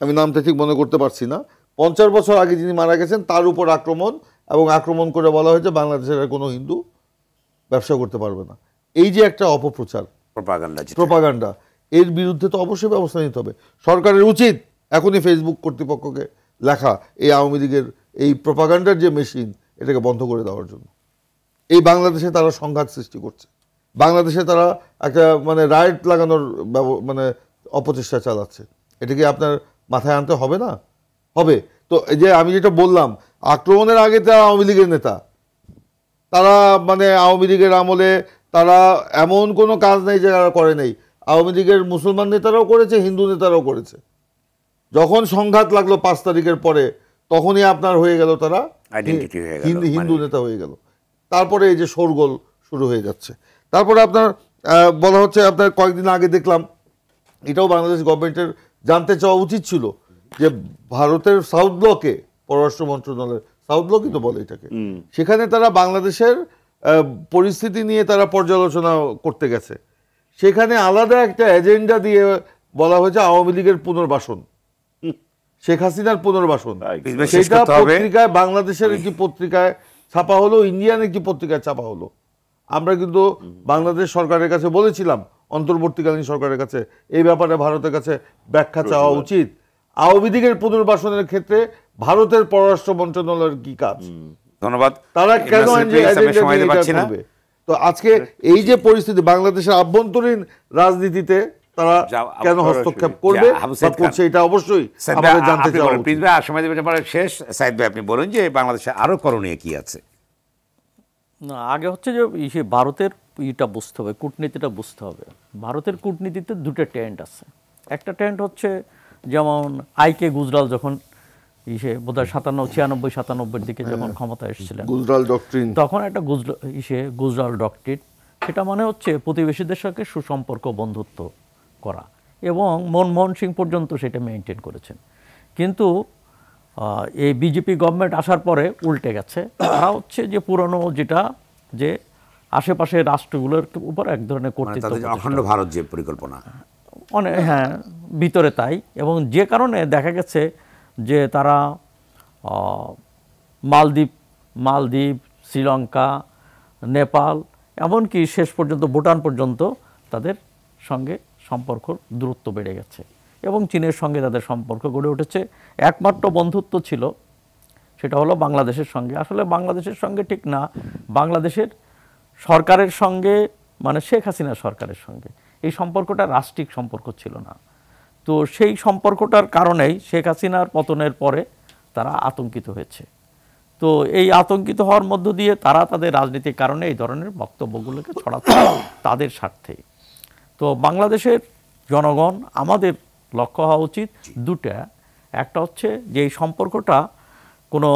আমি নামটা ঠিক মনে করতে পারছি না, 50 বছর আগে যিনি মারা গেছেন তার উপর আক্রমণ, এবং আক্রমণ করে বলা হয়েছে বাংলাদেশের আর কোনো হিন্দু ব্যবসা করতে পারবে না। এই যে একটা অপপ্রচার, প্রপাগান্ডা, এর বিরুদ্ধে তো অবশ্যই ব্যবস্থা নিতে হবে। সরকারের উচিত এখনই ফেসবুক কর্তৃপক্ষকে লেখা এই আওয়ামী লীগের এই প্রপাগান্ডার যে মেশিন এটাকে বন্ধ করে দেওয়ার জন্য। এই বাংলাদেশে তারা সংঘাত সৃষ্টি করছে, বাংলাদেশে তারা একটা মানে রাইট লাগানোর মানে অপচেষ্টা চালাচ্ছে, এটাকে আপনার মাথায় আনতে হবে না? হবে তো। এই যে আমি যেটা বললাম, আক্রমণের আগে তারা আওয়ামী লীগের নেতা, তারা মানে আওয়ামী লীগের আমলে তারা এমন কোনো কাজ নেই যে তারা করে নেই। আওয়ামী লীগের মুসলমান নেতারাও করেছে, হিন্দু নেতারাও করেছে। যখন সংঘাত লাগলো 5 তারিখের পরে, তখনই আপনার হয়ে গেল তারা হিন্দু নেতা হয়ে গেল। তারপরে এই যে শোরগোল শুরু হয়ে যাচ্ছে। তারপরে আপনার বলা হচ্ছে, আপনার কয়েকদিন আগে দেখলাম, এটাও বাংলাদেশ গভর্নমেন্টের জানতে চাওয়া উচিত ছিল, যে ভারতের সাউথ ব্লকে, পররাষ্ট্র মন্ত্রণালয়ের সাউথ ব্লকই তো বলে এটাকে, সেখানে তারা বাংলাদেশের পরিস্থিতি নিয়ে তারা পর্যালোচনা করতে গেছে। সেখানে আলাদা একটা এজেন্ডা দিয়ে বলা হয়েছে আওয়ামী লীগের পুনর্বাসন, শেখ হাসিনার পুনর্বাসন। শেষ সেটা করতে হবে। পত্রিকায়, বাংলাদেশের একটি পত্রিকায় ছাপা হলো, ইন্ডিয়ান একটি পত্রিকায় ছাপা হলো। আমরা কিন্তু বাংলাদেশ সরকারের কাছে বলেছিলাম, অন্তর্বর্তীকালীন সরকারের কাছে, এই ব্যাপারে ভারতের কাছে ব্যাখ্যা চাওয়া উচিত। আওয়ামী লীগের পুনর্বাসনের ক্ষেত্রে ভারতের পররাষ্ট্র মন্ত্রণালয়ের কি কাজ? ধন্যবাদ। তারা কেন সময় দিতে পারছি না। তো আজকে এই যে পরিস্থিতি, বাংলাদেশের আভ্যন্তরীণ রাজনীতিতে তারা কেন হস্তক্ষেপ করবে বা করছে, এটা অবশ্যই আমাদের জানতে চাওয়া উচিত। সময় দেবেন শেষ। সাইদ ভাই, আপনি বলুন যে বাংলাদেশে আরো করণীয় কি আছে? না, আগে হচ্ছে যে ভারতের ইটা বুঝতে হবে, কূটনীতিটা বুঝতে হবে। ভারতের কূটনীতিতে দুটো ট্রেন্ড আছে। একটা ট্রেন্ড হচ্ছে যেমন আইকে গুজরাল যখন বোধহয় 96-97 দিকে যখন ক্ষমতা এসেছিলেন, গুজরাল ডক্ট্রিন, তখন একটা গুজরাল ডক্ট্রিন, সেটা মানে হচ্ছে প্রতিবেশীদের সঙ্গে সুসম্পর্ক, বন্ধুত্ব করা, এবং মনমোহন সিং পর্যন্ত সেটা মেনটেন করেছেন। কিন্তু এই বিজেপি গভর্নমেন্ট আসার পরে উল্টে গেছে। তারা হচ্ছে যে পুরনো যেটা, যে আশেপাশের রাষ্ট্রগুলোর উপর এক ধরনের কর্তৃত্ব, অখণ্ড ভারত যে পরিকল্পনা, অনেক, হ্যাঁ, ভিতরে তাই। এবং যে কারণে দেখা গেছে যে তারা মালদ্বীপ, শ্রীলঙ্কা, নেপাল, এমনকি শেষ পর্যন্ত ভুটান পর্যন্ত তাদের সঙ্গে সম্পর্ক দূরত্ব বেড়ে গেছে, এবং চীনের সঙ্গে তাদের সম্পর্ক গড়ে উঠেছে। একমাত্র বন্ধুত্ব ছিল সেটা হলো বাংলাদেশের সঙ্গে। আসলে বাংলাদেশের সঙ্গে ঠিক না, বাংলাদেশের সরকারের সঙ্গে, মানে শেখ হাসিনা সরকারের সঙ্গে এই সম্পর্কটা রাষ্ট্রিক সম্পর্ক ছিল না। তো সেই সম্পর্কটার কারণেই শেখ হাসিনার পতনের পরে তারা আতঙ্কিত হয়েছে। তো এই আতঙ্কিত হওয়ার মধ্য দিয়ে তারা তাদের রাজনীতির কারণে এই ধরনের বক্তব্যগুলোকে ছড়াচ্ছে তাদের স্বার্থে। তো বাংলাদেশের জনগণ, আমাদের লক্ষ্য হওয়া উচিত দুটা। একটা হচ্ছে যে এই সম্পর্কটা কোনো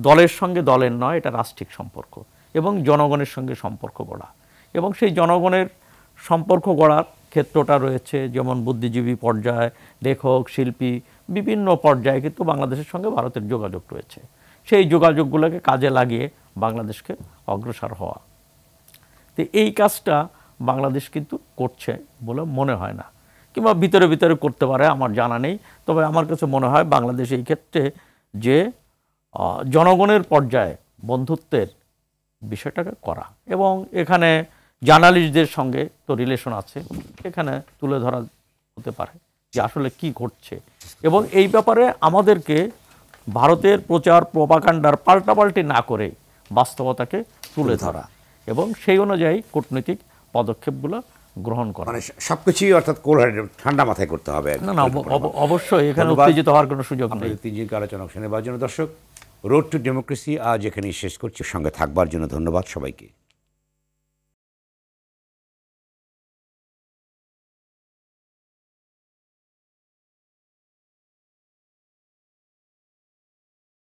দলের সঙ্গে দলের নয়, এটা রাষ্ট্রিক সম্পর্ক, এবং জনগণের সঙ্গে সম্পর্ক গড়া। এবং সেই জনগণের সম্পর্ক গড়ার ক্ষেত্রটা রয়েছে যেমন বুদ্ধিজীবী পর্যায়ে, লেখক, শিল্পী, বিভিন্ন পর্যায়ে কিন্তু বাংলাদেশের সঙ্গে ভারতের যোগাযোগ রয়েছে। সেই যোগাযোগগুলোকে কাজে লাগিয়ে বাংলাদেশকে অগ্রসর হওয়া। তো এই কাজটা বাংলাদেশ কিন্তু করছে বলে মনে হয় না, কিংবা ভিতরে ভিতরে করতে পারে, আমার জানা নেই। তবে আমার কাছে মনে হয় বাংলাদেশ এই ক্ষেত্রে যে জনগণের পর্যায়ে বন্ধুত্বের বিষয়টাকে করা, এবং এখানে জার্নালিস্টদের সঙ্গে তো রিলেশন আছে, এখানে তুলে ধরা হতে পারে যে আসলে কি ঘটছে, এবং এই ব্যাপারে আমাদেরকে ভারতের প্রচার প্রপাগান্ডার পাল্টাপাল্টি না করে বাস্তবতাকে তুলে ধরা, এবং সেই অনুযায়ী কূটনৈতিক পদক্ষেপগুলো গ্রহণ করা। মানে সবকিছুই অর্থাৎ ঠান্ডা মাথায় করতে হবে। না, অবশ্যই এখানে উত্তেজিত হওয়ার কোনো সুযোগ নেই। তিনজনকে আলোচনা শুনে নেবার জন্য দর্শক, রোড টু ডেমোক্রেসি আজ এখানেই শেষ করছি। সঙ্গে থাকবার জন্য ধন্যবাদ সবাইকে।